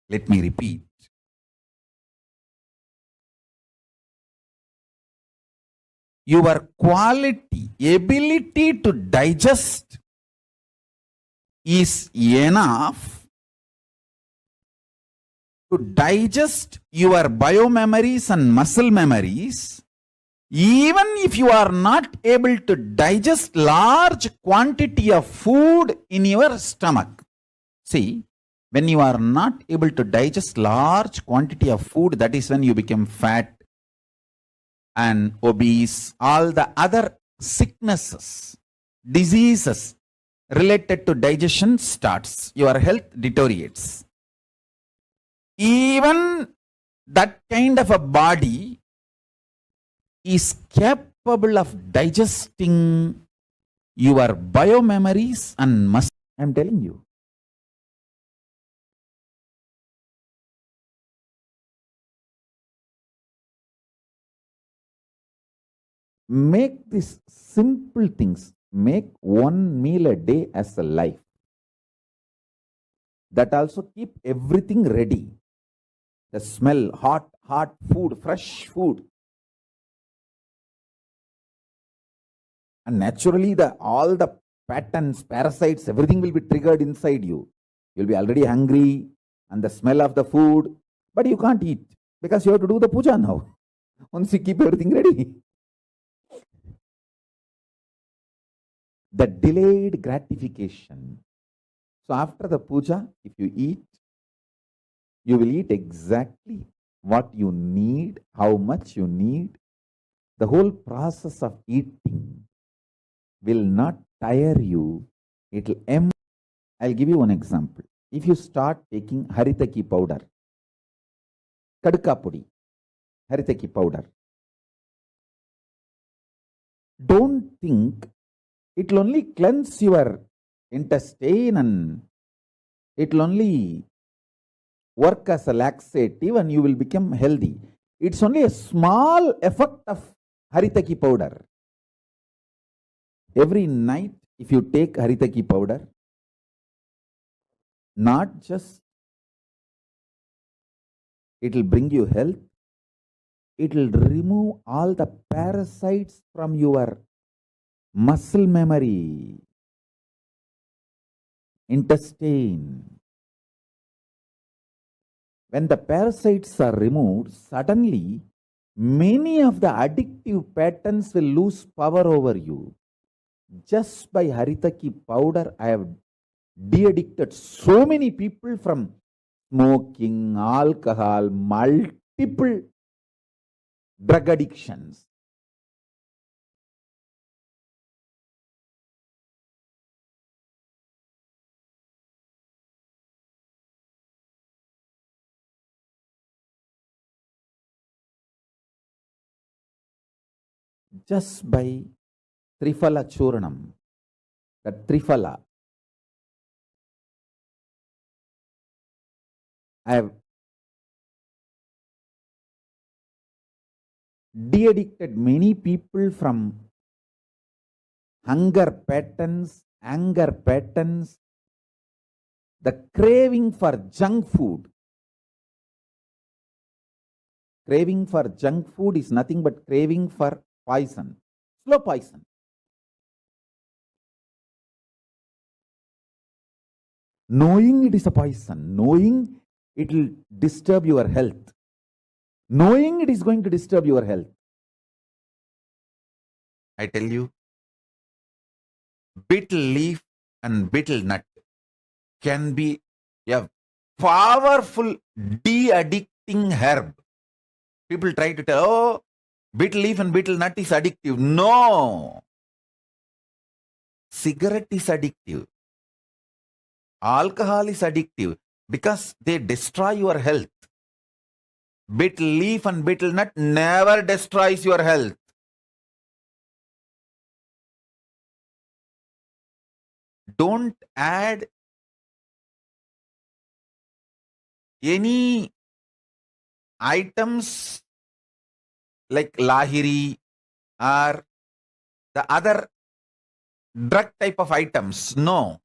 Let me repeat. Your quality, ability to digest is enough to digest your biomemories and muscle memories, even if you are not able to digest large quantity of food in your stomach. See, when you are not able to digest large quantity of food, that is when you become fat and obese, all the other sicknesses, diseases related to digestion starts. Your health deteriorates. Even that kind of a body is capable of digesting your biomemories and muscle. I am telling you. Make these simple things, make one meal a day as a life. That also keep everything ready. The smell, hot food, fresh food. And naturally, all the patterns, parasites, everything will be triggered inside you. You'll be already hungry and the smell of the food, but you can't eat because you have to do the puja now. Once you keep everything ready. The delayed gratification. So after the puja, if you eat, you will eat exactly what you need, how much you need. The whole process of eating will not tire you. It will I'll give you one example. If you start taking haritaki powder, kadka pudi, haritaki powder, don't think it will only cleanse your intestine and it will only work as a laxative and you will become healthy. It's only a small effect of haritaki powder. Every night, if you take haritaki powder, not just it will bring you health, it will remove all the parasites from your muscle memory, intestine. When the parasites are removed, suddenly many of the addictive patterns will lose power over you. Just by haritaki powder, I have de-addicted so many people from smoking, alcohol, multiple drug addictions. Just by Trifala Churnam, that Trifala, I have de-addicted many people from hunger patterns, anger patterns, the craving for junk food. Craving for junk food is nothing but craving for poison, slow poison. Knowing it is a poison, knowing it will disturb your health, knowing it is going to disturb your health. I tell you, betel leaf and betel nut can be a powerful de-addicting herb. People try to tell, oh, betel leaf and betel nut is addictive. No. Cigarette is addictive. Alcohol is addictive because they destroy your health. Betel leaf and betel nut never destroys your health. Don't add any items like lahiri or the other drug type of items. No.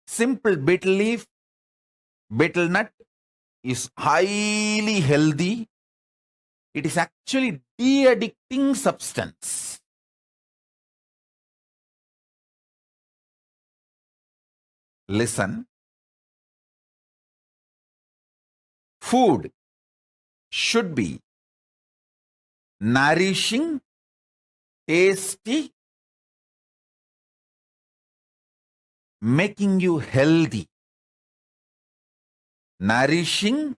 Simple betel leaf, betel nut is highly healthy. It is actually de-addicting substance. Listen. Food should be nourishing, tasty, making you healthy. Nourishing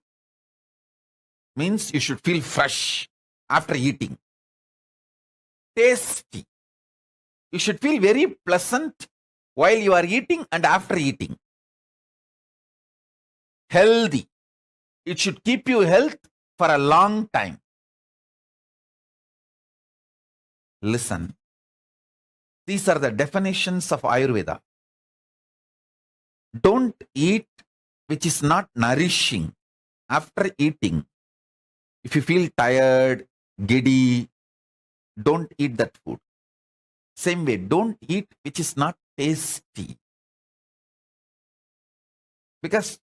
means you should feel fresh after eating. Tasty. You should feel very pleasant while you are eating and after eating. Healthy. It should keep you health for a long time. Listen. These are the definitions of Ayurveda. Don't eat which is not nourishing after eating. If you feel tired, giddy, don't eat that food. Same way, don't eat which is not tasty. Because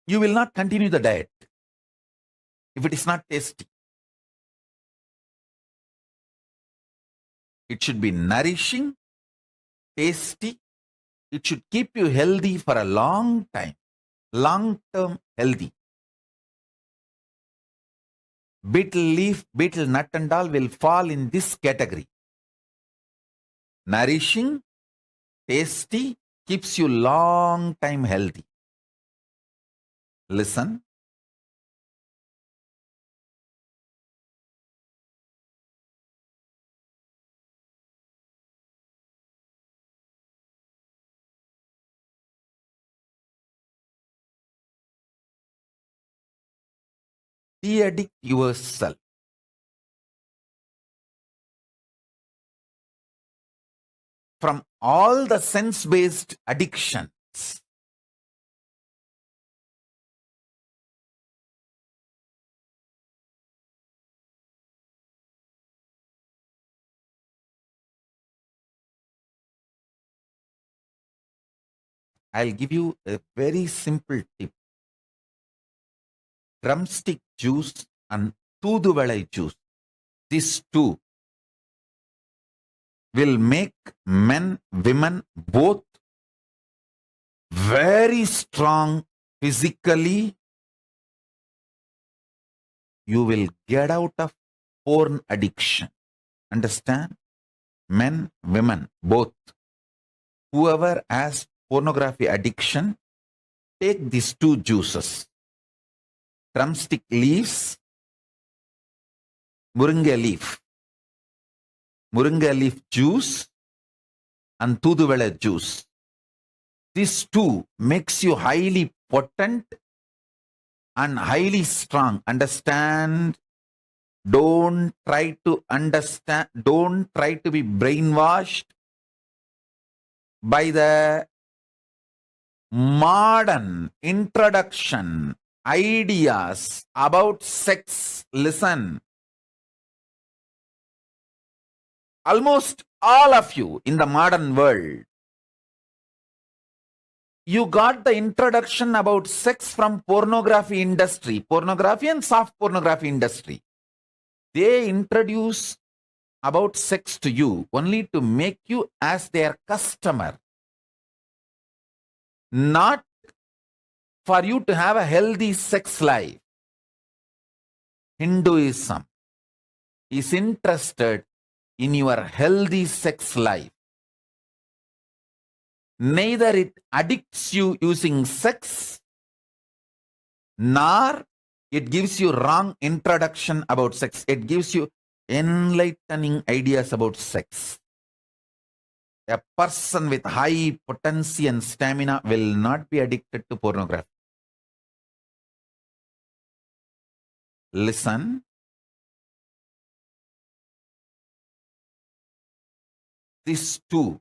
you will not continue the diet if it is not tasty. It should be nourishing, tasty. It should keep you healthy for a long time. Long-term healthy. Betel leaf, betel nut and all will fall in this category. Nourishing, tasty, keeps you long time healthy. Listen. De-addict yourself. From all the sense-based addictions. I'll give you a very simple tip. Drumstick juice and Tooduvalai juice. These two will make men, women both very strong physically. You will get out of porn addiction. Understand? Men, women, both. Whoever has pornography addiction, take these two juices. Drumstick leaves, Moringa leaf juice and Tooduvalai juice. These two makes you highly potent and highly strong. Understand? Don't try to understand. Don't try to be brainwashed by the modern introduction ideas about sex. Listen. Almost all of you in the modern world, you got the introduction about sex from pornography industry, pornography and soft pornography industry. They introduce about sex to you only to make you as their customer, not for you to have a healthy sex life. Hinduism is interested in your healthy sex life. Neither it addicts you using sex, nor it gives you wrong introduction about sex. It gives you enlightening ideas about sex. A person with high potency and stamina will not be addicted to pornography. Listen. These two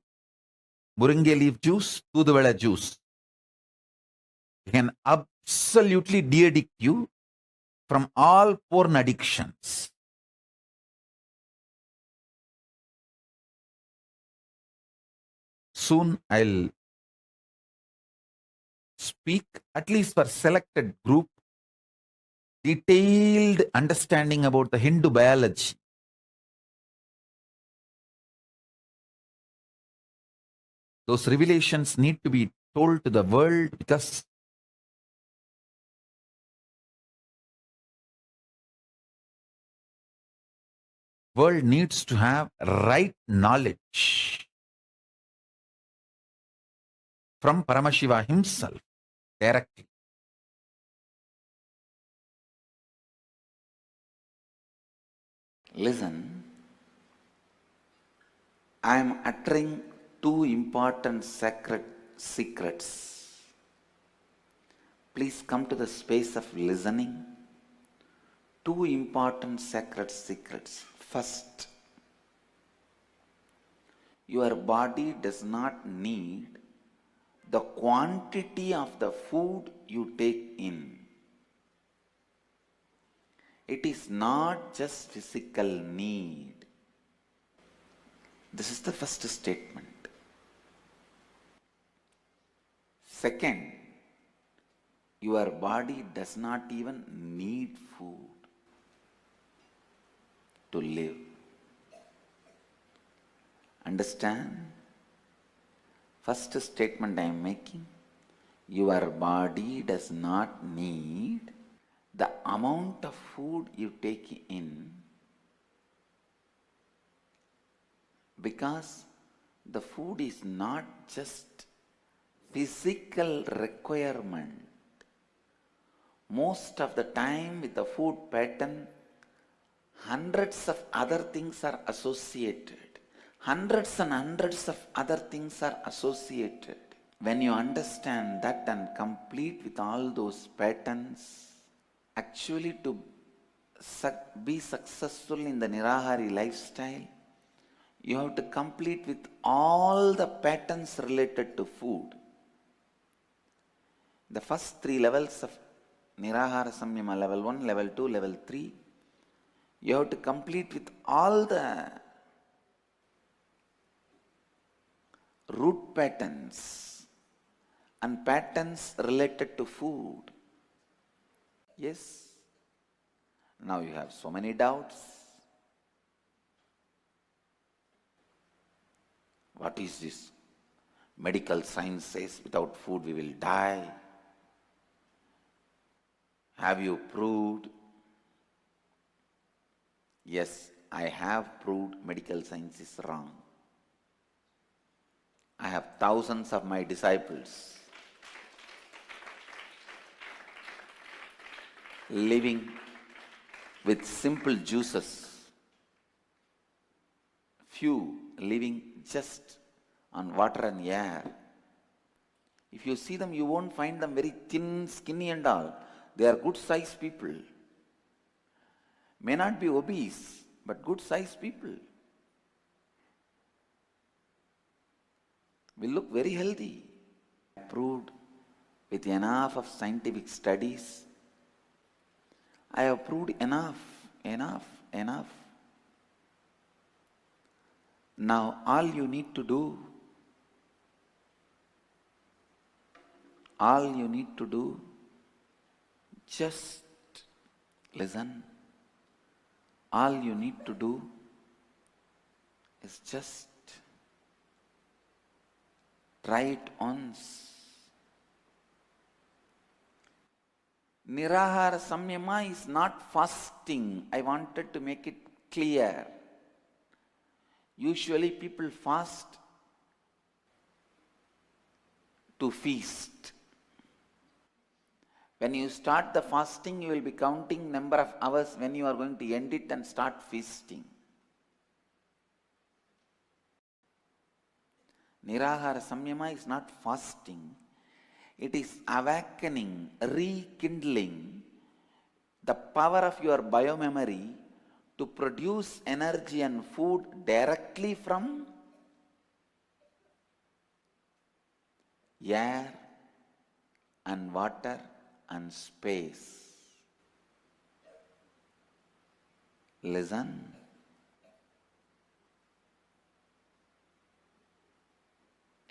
Muringe leaf juice, Toothuvela juice can absolutely de-addict you from all porn addictions. Soon I'll speak, at least for selected group, detailed understanding about the Hindu biology. Those revelations need to be told to the world because world needs to have right knowledge from Paramashiva himself directly. Listen, I am uttering two important sacred secrets. Please come to the space of listening. Two important sacred secrets. First, your body does not need the quantity of the food you take in. It is not just physical need. This is the first statement. Second, your body does not even need food to live. Understand? First statement I am making, your body does not need the amount of food you take in, because the food is not just physical requirement. Most of the time with the food pattern, hundreds of other things are associated. Hundreds and hundreds of other things are associated. When you understand that and complete with all those patterns, actually to be successful in the Nirahari lifestyle, you have to complete with all the patterns related to food. The first three levels of Nirahara Samyama, level 1, level 2, level 3, you have to complete with all the root patterns and patterns related to food. Yes? Now you have so many doubts. What is this? Medical science says without food we will die. Have you proved? Yes, I have proved medical science is wrong. I have thousands of my disciples living with simple juices, few living just on water and air. If you see them, you won't find them very thin, skinny and all. They are good sized people. May not be obese, but good sized people. Will look very healthy. Proved with enough of scientific studies. I have proved enough. Now all you need to do, just listen. All you need to do is just try it once. Nirahara Samyama is not fasting. I wanted to make it clear. Usually people fast to feast. When you start the fasting, you will be counting number of hours when you are going to end it and start feasting. Nirahara Samyama is not fasting. It is awakening, rekindling the power of your biomemory to produce energy and food directly from air and water and space. Listen.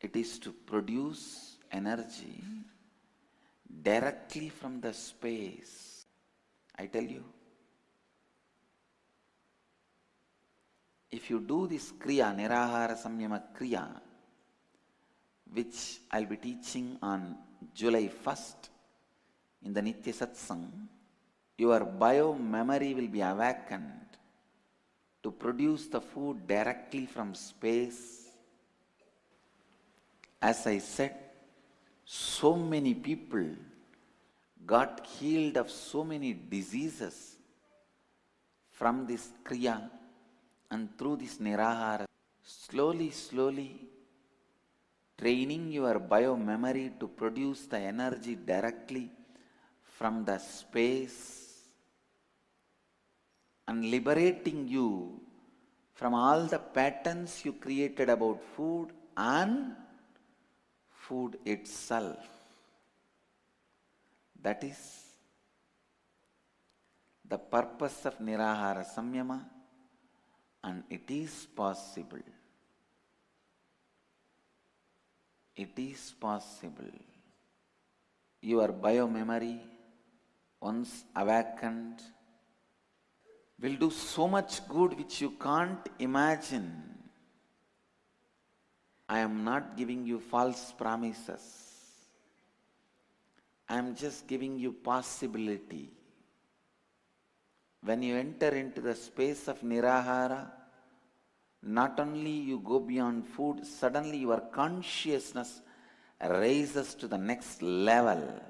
It is to produce energy directly from the space. I tell you, if you do this Kriya, Nirahara Samyama Kriya, which I'll be teaching on July 1st in the Nitya Satsang, your bio-memory will be awakened to produce the food directly from space. As I said, so many people got healed of so many diseases from this Kriya and through this Nirahara. Slowly, slowly, training your bio-memory to produce the energy directly from the space and liberating you from all the patterns you created about food and food itself. That is the purpose of Nirahara Samyama, and it is possible. It is possible. Your bio-memory, once awakened, will do so much good which you can't imagine. I am not giving you false promises. I am just giving you possibility. When you enter into the space of Nirahara, not only you go beyond food, suddenly your consciousness raises to the next level.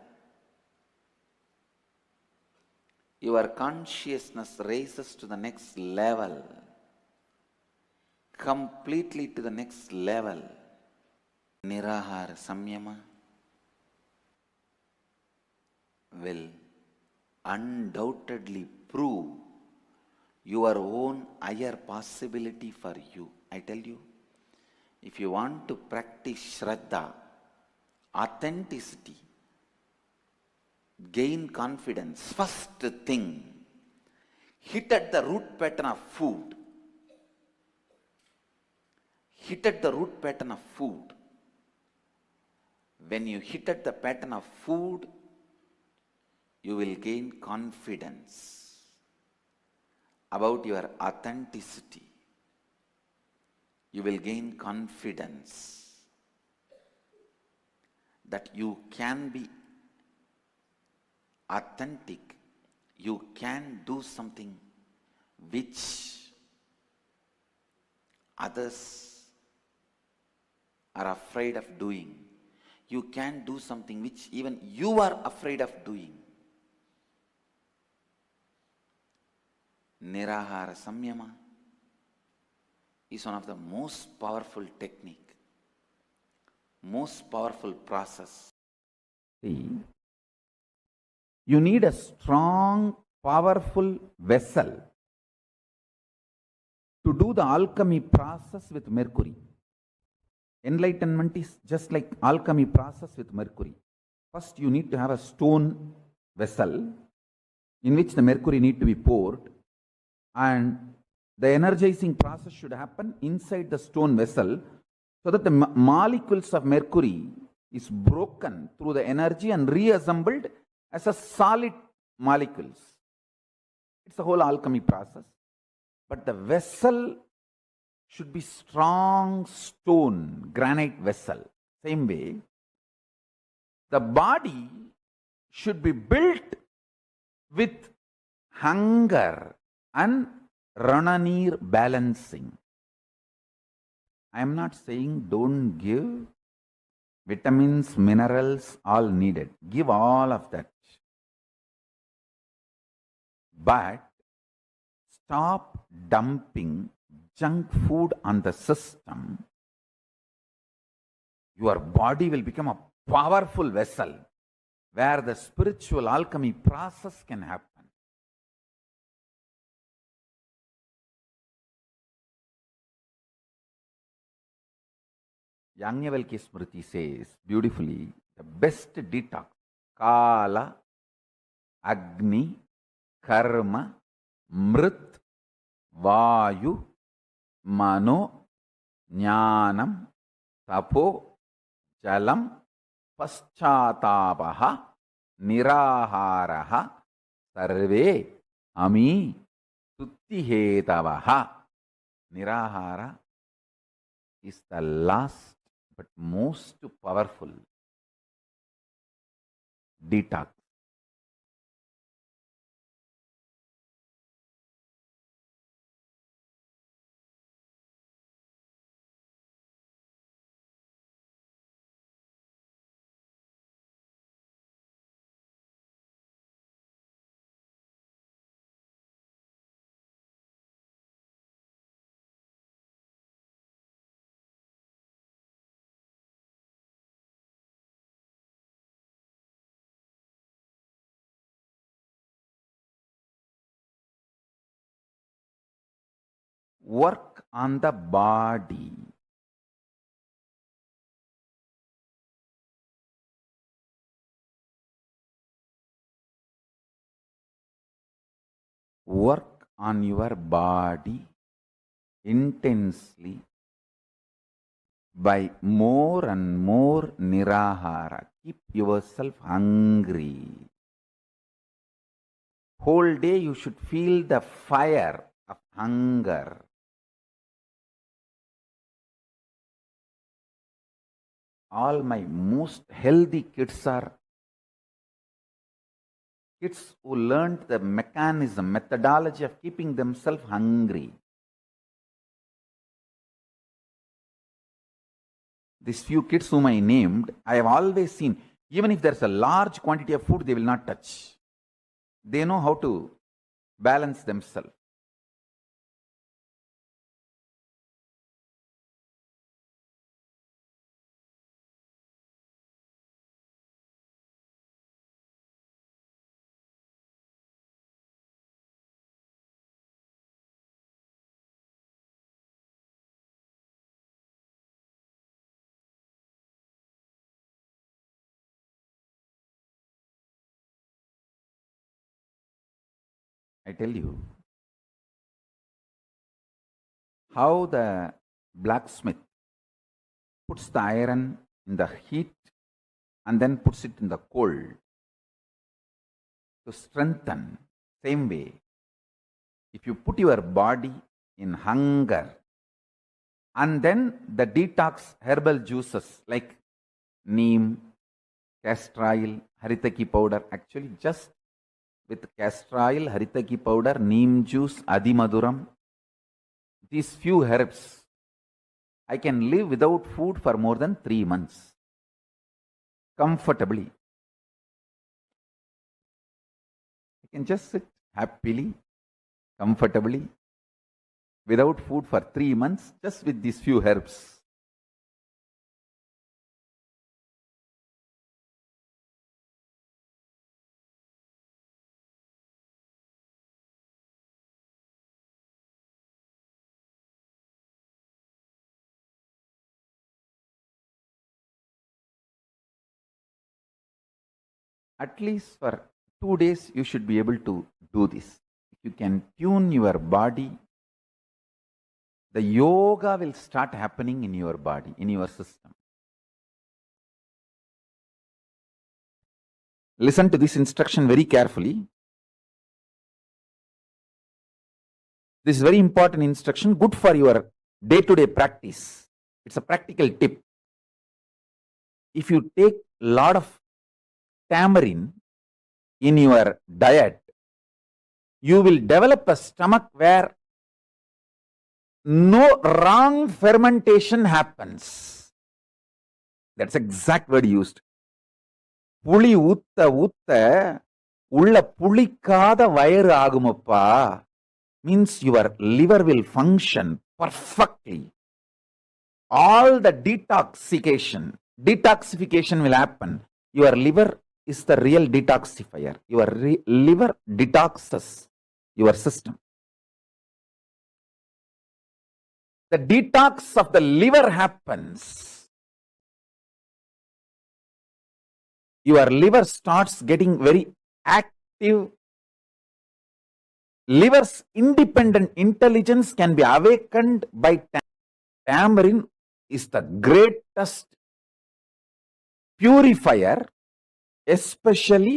Your consciousness raises to the next level. Completely to the next level. Nirahara Samyama will undoubtedly prove your own higher possibility for you. I tell you, if you want to practice Shraddha, authenticity, gain confidence, first thing, hit at the root pattern of food. Hit at the root pattern of food. When you hit at the pattern of food, you will gain confidence about your authenticity. You will gain confidence that you can be authentic. You can do something which others are afraid of doing. You can do something which even you are afraid of doing. Nirahara Samyama is one of the most powerful technique, most powerful process. See, you need a strong, powerful vessel to do the alchemy process with mercury. Enlightenment is just like alchemy process with mercury. First, you need to have a stone vessel in which the mercury need to be poured, and the energizing process should happen inside the stone vessel so that the molecules of mercury is broken through the energy and reassembled as a solid molecules. It's a whole alchemy process. But the vessel should be strong stone, granite vessel. Same way, the body should be built with hunger and Rananir balancing. I am not saying don't give vitamins, minerals, all needed. Give all of that. But stop dumping junk food on the system. Your body will become a powerful vessel where the spiritual alchemy process can happen. Iccha Mrityu says beautifully, the best detox, Kala, Agni, Karma, Mrit, Vayu, Mano, Jnanam, Tapo, Jalam, Paschatapaha, Niraharaha, Sarve, Ami, Tuttihetabaha. Nirahara is the last but most powerful detox. Work on the body. Work on your body intensely by more and more nirahara. Keep yourself hungry. Whole day you should feel the fire of hunger. All my most healthy kids are kids who learned the mechanism, methodology of keeping themselves hungry. These few kids whom I named, I have always seen, even if there's a large quantity of food, they will not touch. They know how to balance themselves. I tell you how the blacksmith puts the iron in the heat and then puts it in the cold to strengthen. Same way, if you put your body in hunger and then the detox herbal juices like neem, castor oil, haritaki powder, actually just with castor oil, haritaki powder, neem juice, adimaduram, these few herbs, I can live without food for more than 3 months comfortably. I can just sit happily, comfortably, without food for 3 months, just with these few herbs. At least for 2 days, you should be able to do this. If you can tune your body, the yoga will start happening in your body, in your system. Listen to this instruction very carefully. This is very important instruction, good for your day-to-day practice. It's a practical tip. If you take a lot of tamarind in your diet, you will develop a stomach where no wrong fermentation happens. That's the exact word used. புளி ஊத்த ஊத்த உள்ள புளிக்காத வயிறு ஆகுமப்பா. Means your liver will function perfectly. All the detoxification will happen. Your liver is the real detoxifier. Your liver detoxes your system. The detox of the liver happens your liver starts getting very active. Liver's independent intelligence can be awakened by tamarind is the greatest purifier, especially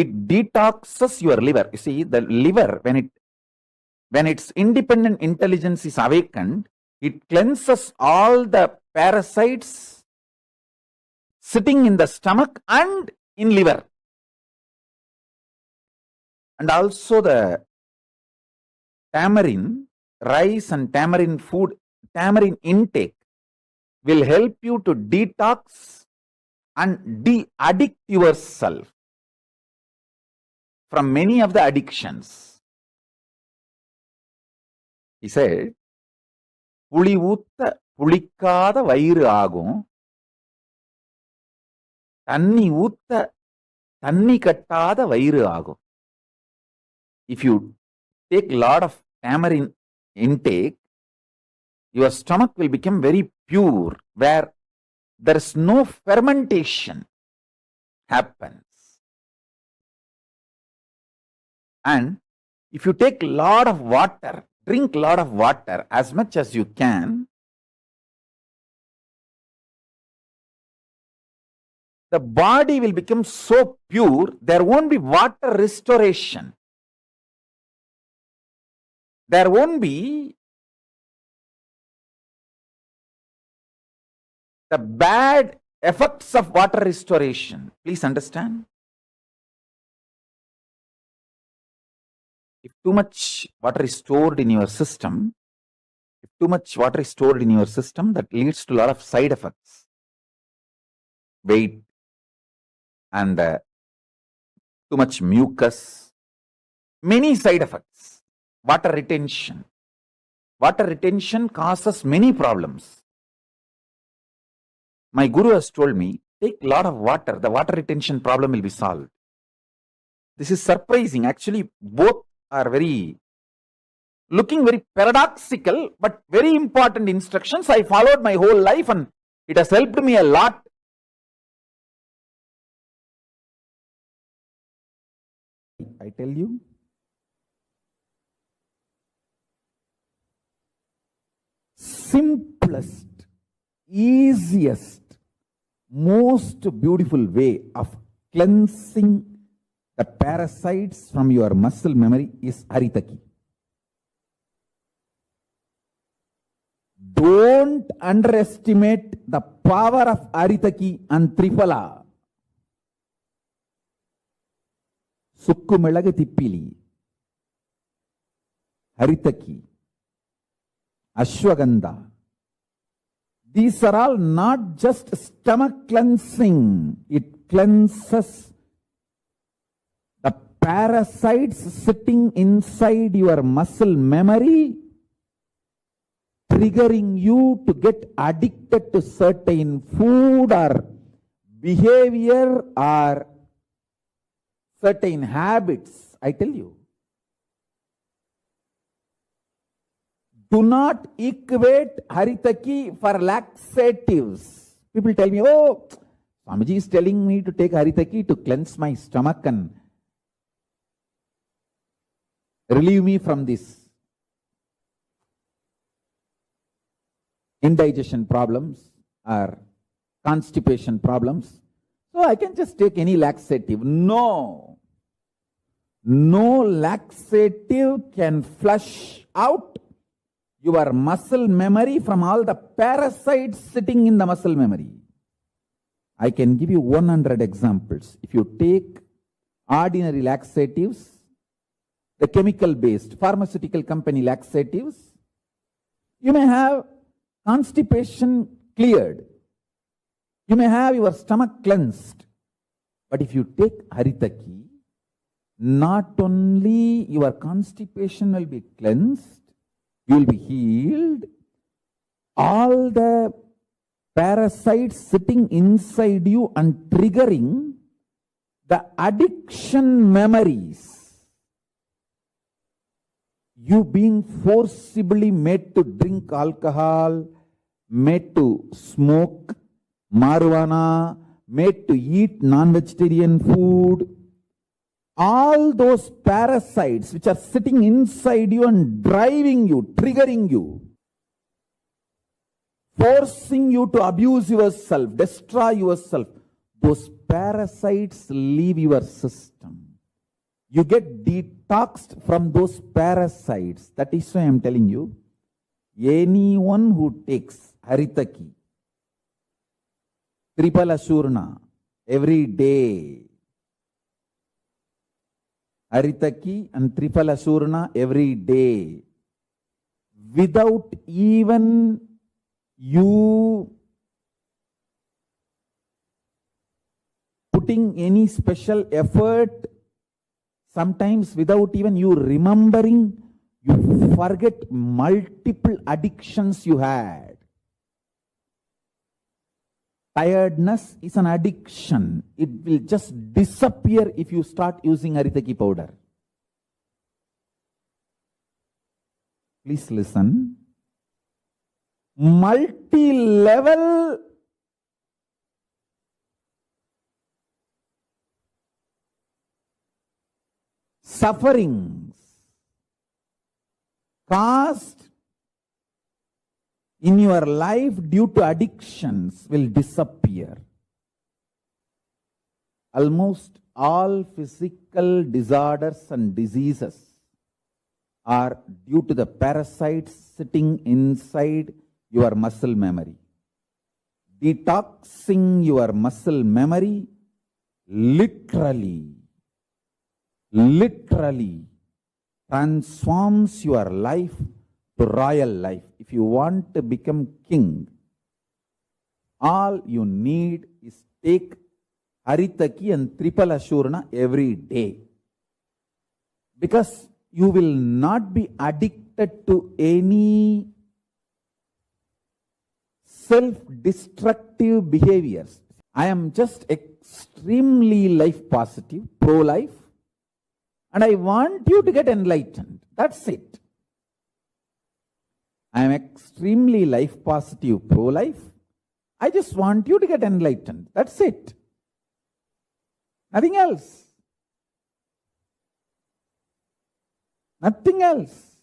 it detoxes your liver. You see, the liver, when its independent intelligence is awakened, it cleanses all the parasites sitting in the stomach and in liver. And also the tamarind, rice and tamarind food, tamarind intake will help you to detox and de-addict yourself from many of the addictions. He said, புளி ஊத்த புளிக்காத வயிறு ஆகும், தண்ணி ஊத்த தண்ணி கட்டாத வயிறு ஆகும். If you take a lot of tamarind intake, your stomach will become very pure, where there is no fermentation happens. And if you take a lot of water, drink a lot of water as much as you can, the body will become so pure, there won't be water restoration. There won't be the bad effects of water restoration. Please understand. If too much water is stored in your system, that leads to a lot of side effects. Weight and too much mucus, many side effects. Water retention. Water retention causes many problems. My guru has told me, take a lot of water, the water retention problem will be solved. This is surprising. Actually, both are looking very paradoxical, but very important instructions. I followed my whole life and it has helped me a lot. I tell you, simplest, easiest, most beautiful way of cleansing the parasites from your muscle memory is Haritaki. Don't underestimate the power of Haritaki and Triphala. Sukku Melaga Tippili, Haritaki, Ashwagandha. These are all not just stomach cleansing. It cleanses the parasites sitting inside your muscle memory, triggering you to get addicted to certain food or behavior or certain habits. I tell you, do not equate Haritaki for laxatives. People tell me, oh, Swamiji is telling me to take Haritaki to cleanse my stomach and relieve me from this indigestion problems or constipation problems. So I can just take any laxative. No. No laxative can flush out your muscle memory from all the parasites sitting in the muscle memory. I can give you 100 examples. If you take ordinary laxatives, the chemical-based pharmaceutical company laxatives, you may have constipation cleared. You may have your stomach cleansed. But if you take Haritaki, not only your constipation will be cleansed, you will be healed. All the parasites sitting inside you and triggering the addiction memories. You being forcibly made to drink alcohol, made to smoke marijuana, made to eat non-vegetarian food, all those parasites which are sitting inside you and driving you, triggering you, forcing you to abuse yourself, destroy yourself, those parasites leave your system. You get detoxed from those parasites. That is why I am telling you, anyone who takes Haritaki, Tripala Shurna, every day, Haritaki and Tripala Shurna every day, without even you putting any special effort, sometimes without even you remembering, you forget multiple addictions you had. Tiredness is an addiction. It will just disappear if you start using Haritaki powder. Please listen. Multi-level sufferings caused in your life due to addictions will disappear. Almost all physical disorders and diseases are due to the parasites sitting inside your muscle memory. Detoxing your muscle memory literally transforms your life to royal life. If you want to become king, all you need is take Haritaki and Tripala Shurna every day. Because you will not be addicted to any self-destructive behaviors. I am just extremely life positive, pro-life, and I want you to get enlightened. That's it. I am extremely life positive, pro-life. I just want you to get enlightened. That's it. Nothing else. Nothing else.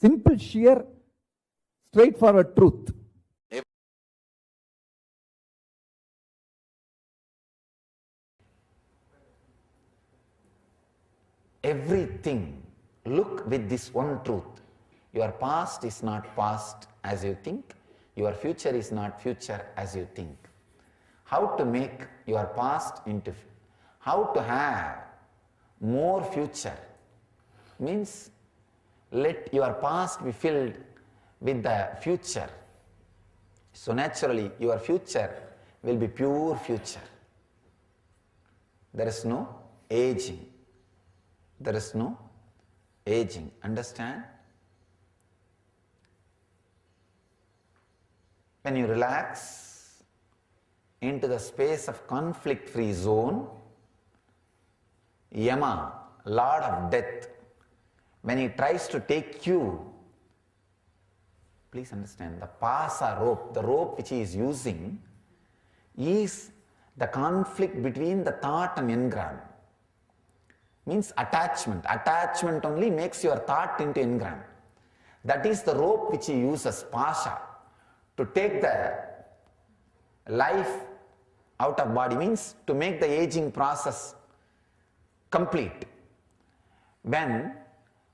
Simple, sheer, straightforward truth. Everything, look with this one truth. Your past is not past as you think. Your future is not future as you think. How to make your past into, how to have more future means let your past be filled with the future. So naturally your future will be pure future. There is no aging. There is no aging. Understand? When you relax into the space of conflict-free zone, Yama, Lord of Death, when he tries to take you, please understand, the pasa rope, the rope which he is using, is the conflict between the thought and engram. Means attachment. Attachment only makes your thought into engram. That is the rope which he uses, pasha, to take the life out of body, means to make the aging process complete. When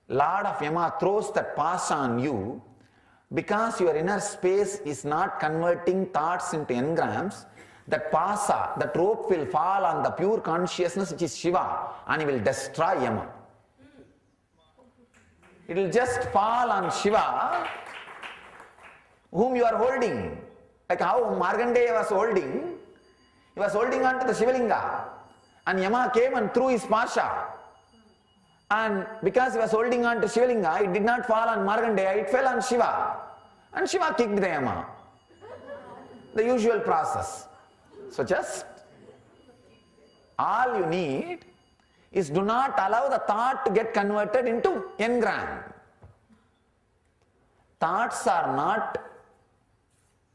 Lord of Yama throws that pasha on you, because your inner space is not converting thoughts into engrams, that pasa, that rope will fall on the pure consciousness which is Shiva, and he will destroy Yama. It will just fall on Shiva, whom you are holding. Like how Markandeya was holding, he was holding on to the Shivalinga, and Yama came and threw his pasha. And because he was holding on to Shivalinga, it did not fall on Markandeya, it fell on Shiva. And Shiva kicked the Yama. The usual process. So just all you need is do not allow the thought to get converted into engram. Thoughts are not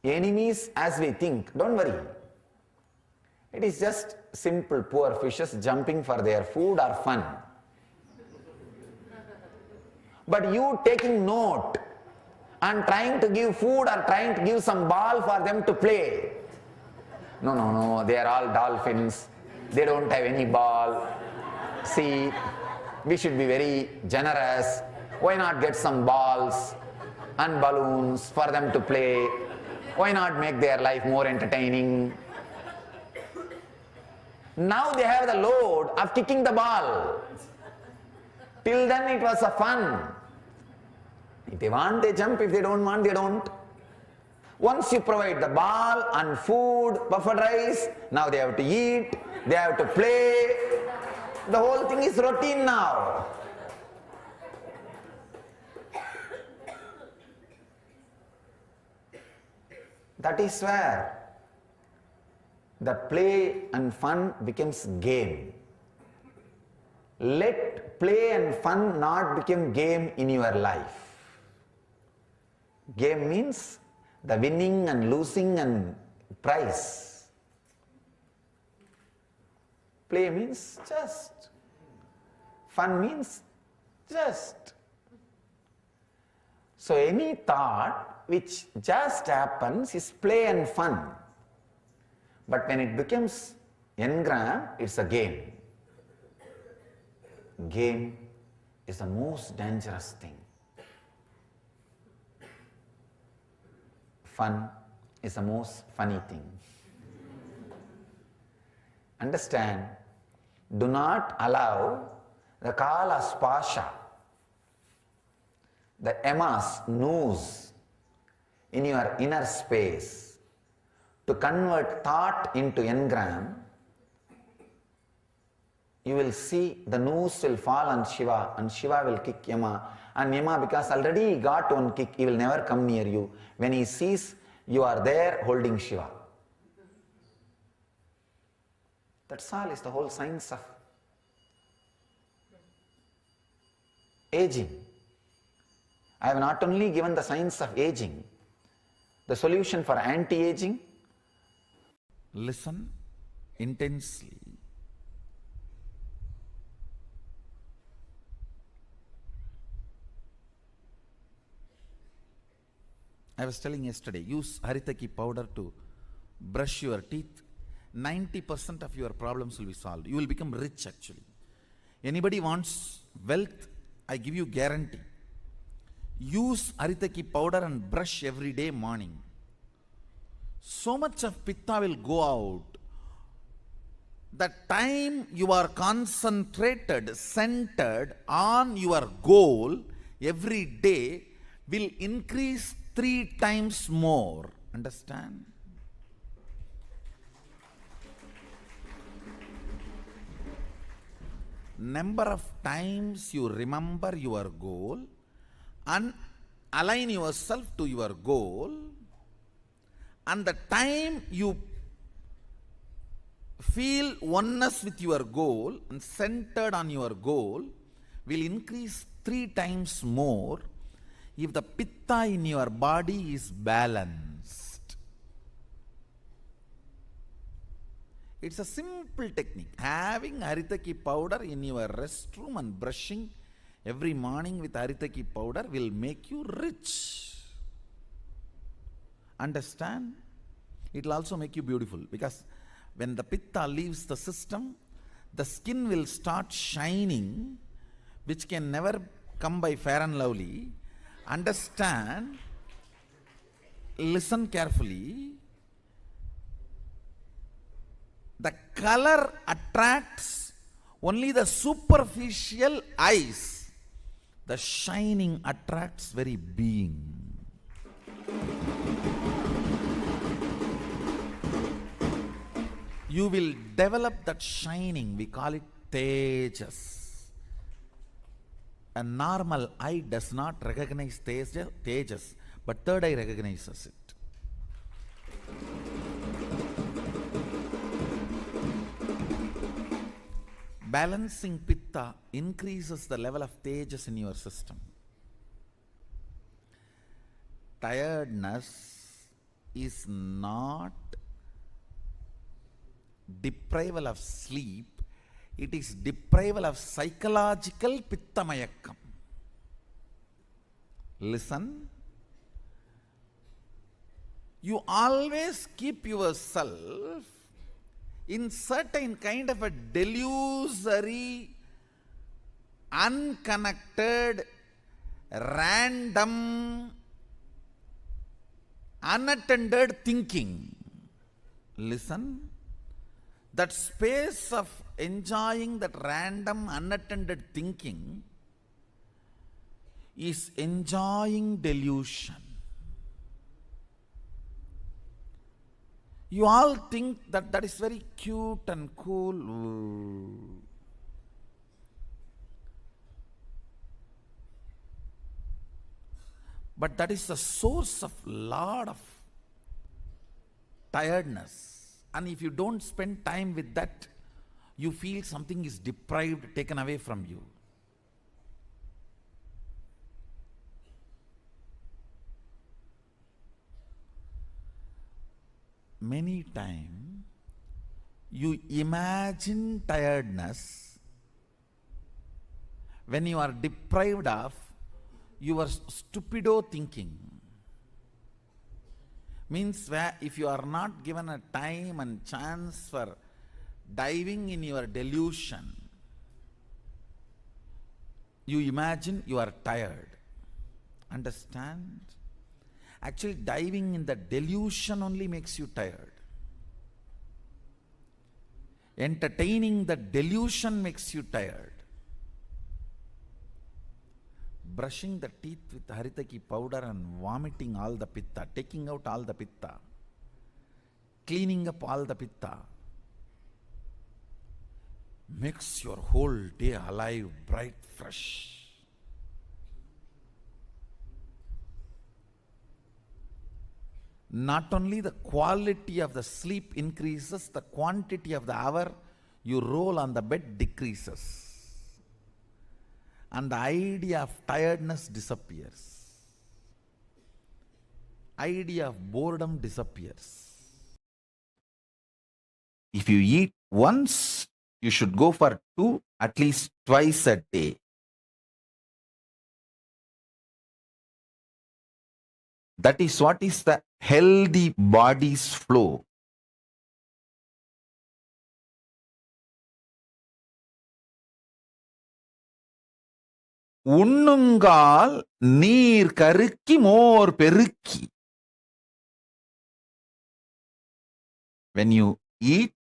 enemies as we think. Don't worry. It is just simple poor fishes jumping for their food or fun. But you taking note and trying to give food or trying to give some ball for them to play. No, they are all dolphins. They don't have any ball. See, we should be very generous. Why not get some balls and balloons for them to play? Why not make their life more entertaining? Now they have the load of kicking the ball. Till then it was a fun. If they want, they jump. If they don't want, they don't. Once you provide the ball and food, buffet rice, now they have to eat, they have to play. The whole thing is routine now. That is where the play and fun becomes game. Let play and fun not become game in your life. Game means the winning and losing and prize. Play means just. Fun means just. So any thought which just happens is play and fun. But when it becomes engram, it's a game. Game is the most dangerous thing. Fun is the most funny thing. Understand, do not allow the kala spasha, the emas, noose in your inner space to convert thought into engram. You will see the noose will fall on Shiva and Shiva will kick Yama. And Yama, because already he got one kick, he will never come near you. When he sees you are there holding Shiva. That's all is the whole science of aging. I have not only given the science of aging, the solution for anti-aging. Listen intensely. I was telling yesterday, use haritaki powder to brush your teeth. 90% of your problems will be solved. You will become rich actually. Anybody wants wealth, I give you guarantee. Use haritaki powder and brush every day morning. So much of pitta will go out. The time you are concentrated, centered on your goal every day will increase 3 times more. Understand? Number of times you remember your goal and align yourself to your goal, and the time you feel oneness with your goal and centered on your goal will increase 3 times more if the pitta in your body is balanced. It's a simple technique. Having haritaki powder in your restroom and brushing every morning with haritaki powder will make you rich. Understand? It will also make you beautiful, because when the pitta leaves the system, the skin will start shining, which can never come by fair and lovely. Understand? Listen carefully. The color attracts only the superficial eyes. The shining attracts very being. You will develop that shining. We call it tejas. A normal eye does not recognize tejas, but third eye recognizes it. Balancing pitta increases the level of tejas in your system. Tiredness is not deprival of sleep, it is deprival of psychological pittamayakam. Listen. You always keep yourself in certain kind of a delusory, unconnected, random, unattended thinking. Listen. That space of enjoying that random, unattended thinking is enjoying delusion. You all think that that is very cute and cool. Ooh. But that is the source of lot of tiredness. And if you don't spend time with that, you feel something is deprived, taken away from you. Many times you imagine tiredness when you are deprived of your stupido thinking. Means where if you are not given a time and chance for diving in your delusion, you imagine you are tired. Understand? Actually, diving in the delusion only makes you tired. Entertaining the delusion makes you tired. Brushing the teeth with haritaki powder and vomiting all the pitta, taking out all the pitta, cleaning up all the pitta, makes your whole day alive, bright, fresh. Not only the quality of the sleep increases, the quantity of the hour you roll on the bed decreases. And the idea of tiredness disappears. Idea of boredom disappears. If you eat once, you should go for 2, at least twice a day. That is what is the healthy body's flow. உண்ணுங்கால் நீர் கருக்கி மோர் பெருக்கி. When you eat,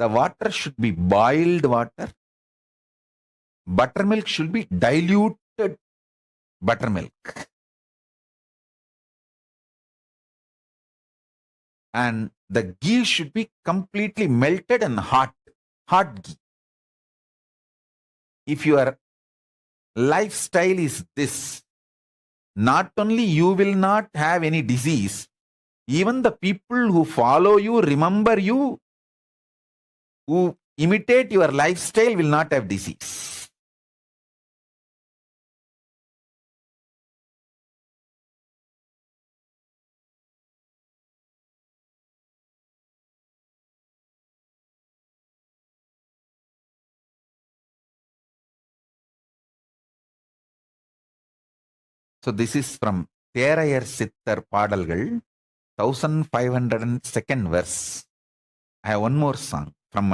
the water should be boiled water. Buttermilk should be diluted buttermilk. And the ghee should be completely melted and hot ghee. If your lifestyle is this, not only you will not have any disease, even the people who follow you, remember you, who imitate your lifestyle will not have disease. So this is from Therayar Sittar Padalgal, 1502nd verse. I have one more song from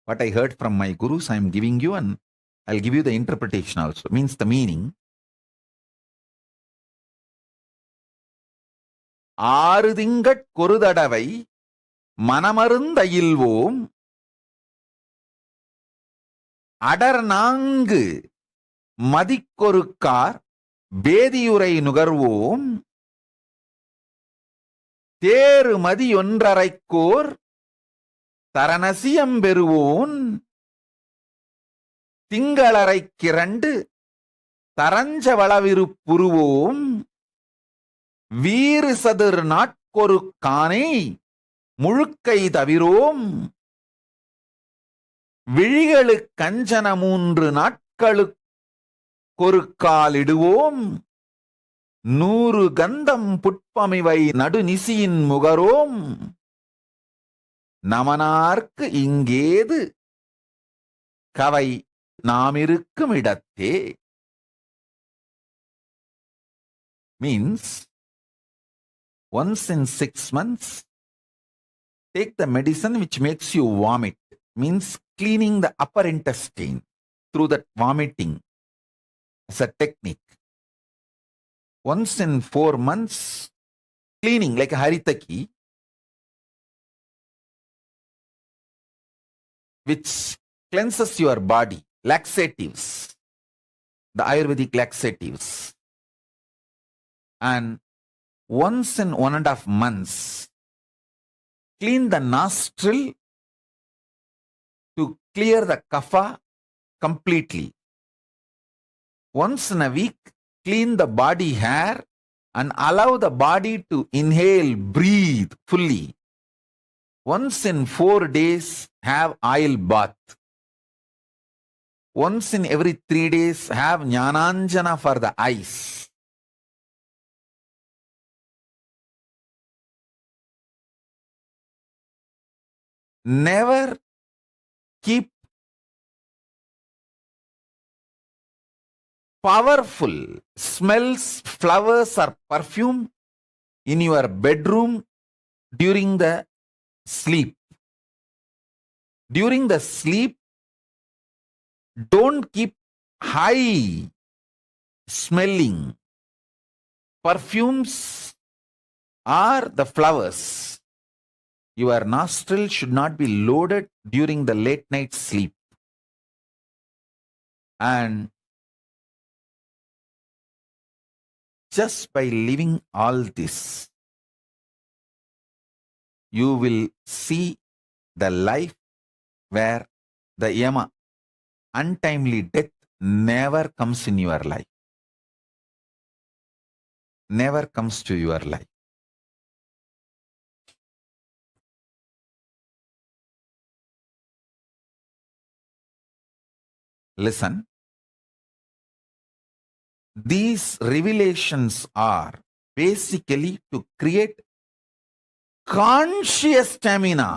what I heard from my gurus. I am giving you, and I'll give you the interpretation also. Means the meaning. ஆறு திங்கட் கொருதடவை மனமருந்தையில்வோம் அடர் நான்கு மதிக்கொருக்கார் பேதியுரை நுகர்வோம் தேறு மதியொன்றரைக்கோர் தரணசியம் பெறுவோன் திங்களரைக்கிரண்டு தரஞ்சவளவிருப்புருவோம் வீறு சதுர் நாட்கொரு கானை முழுக்கை தவிரோம் விழிகளு கஞ்சன 3 நாட்களுக்கொரு காலிடுவோம் நூறு கந்தம் புட்பமிவை நடுநிசியின் முகரோம் நமனார்க்கு இங்கேது கவை நாமிருக்கும் இடத்தே. Means, once in 6 months, take the medicine which makes you vomit. Means cleaning the upper intestine through that vomiting as a technique. Once in 4 months, cleaning like a haritaki, which cleanses your body, laxatives, the Ayurvedic laxatives. And once in 1.5 months, clean the nostril to clear the kapha completely. Once in a week, clean the body hair and allow the body to inhale, breathe fully. Once in 4 days, have oil bath. Once in every 3 days, have jnananjana for the eyes. Never keep powerful smells, flowers or perfume in your bedroom during the sleep. During the sleep, don't keep high smelling perfumes or the flowers. Your nostril should not be loaded during the late night sleep. And just by living all this, you will see the life where the yama, untimely death, never comes in your life. Never comes to your life. Listen. These revelations are basically to create conscious stamina,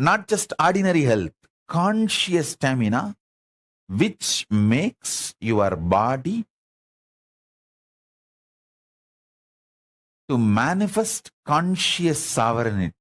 not just ordinary health, conscious stamina, which makes your body to manifest conscious sovereignty.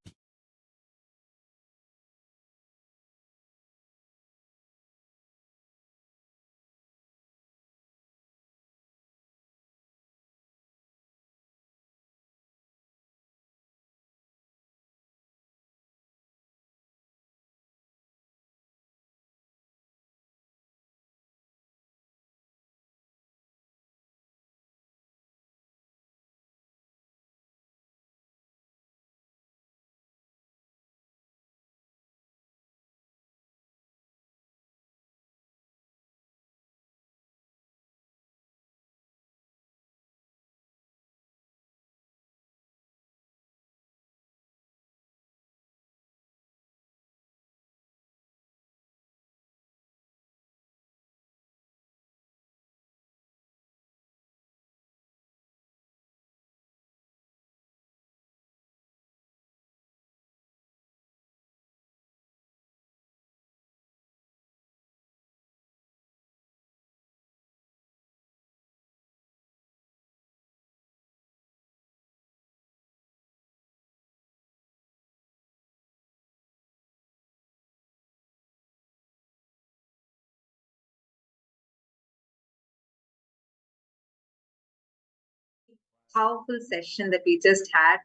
Powerful session that we just had.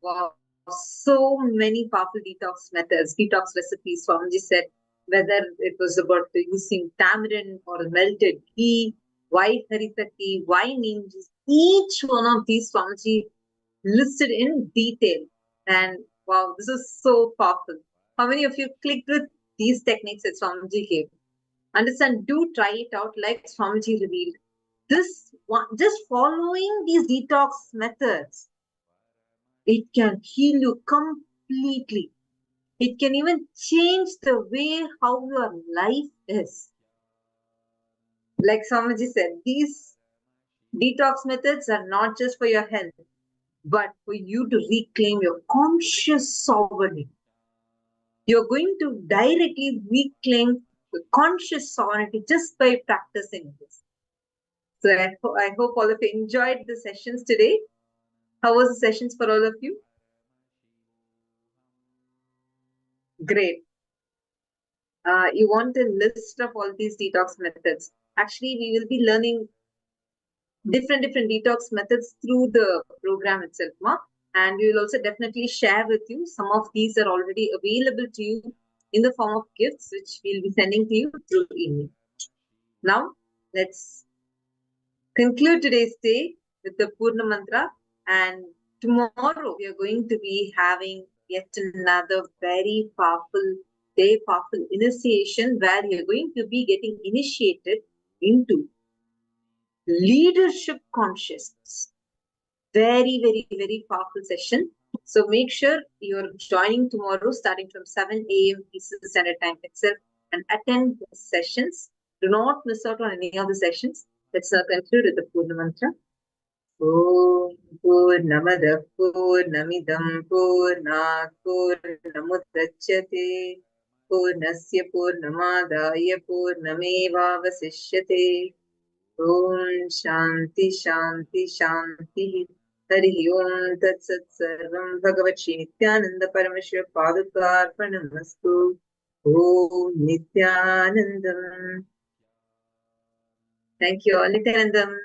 Wow, so many powerful detox methods, detox recipes. Swamiji said whether it was about using tamarind or melted ghee, white harita tea, wine neem juice, each one of these Swamiji listed in detail. And wow, this is so powerful. How many of you clicked with these techniques that Swamiji gave? Understand, do try it out like Swamiji revealed. This one, just following these detox methods, it can heal you completely. It can even change the way how your life is. Like Swamiji said, these Detox methods are not just for your health, but for you to reclaim your conscious sovereignty. You're going to directly reclaim the conscious sovereignty just by practicing this. So I hope all of you enjoyed the sessions today. How was the sessions for all of you? Great. You want a list of all these detox methods. Actually, we will be learning different detox methods through the program itself, and we will also definitely share with you. Some of these are already available to you in the form of gifts, which we'll be sending to you through email. Now, let's conclude today's day with the Purna Mantra, and tomorrow we are going to be having yet another very powerful day, powerful initiation, where you're going to be getting initiated into leadership consciousness. Very powerful session. So make sure you're joining tomorrow starting from 7 a.m. Eastern Standard Time itself and attend the sessions. Do not miss out on any of the sessions. Let's now conclude with the Purna Mantra. Om Purnamada Purnamidam Purnat Purnamudachyate Purnasya Purnamadaya Purnamevavasishyate. Om Shanti Shanti Shanti. Hari Om Tat Sat Sarvam Bhagavat Shri Nityananda Paramashiva Padukarpanamastu. Om Nityanandam. Thank you all, Nityanandam.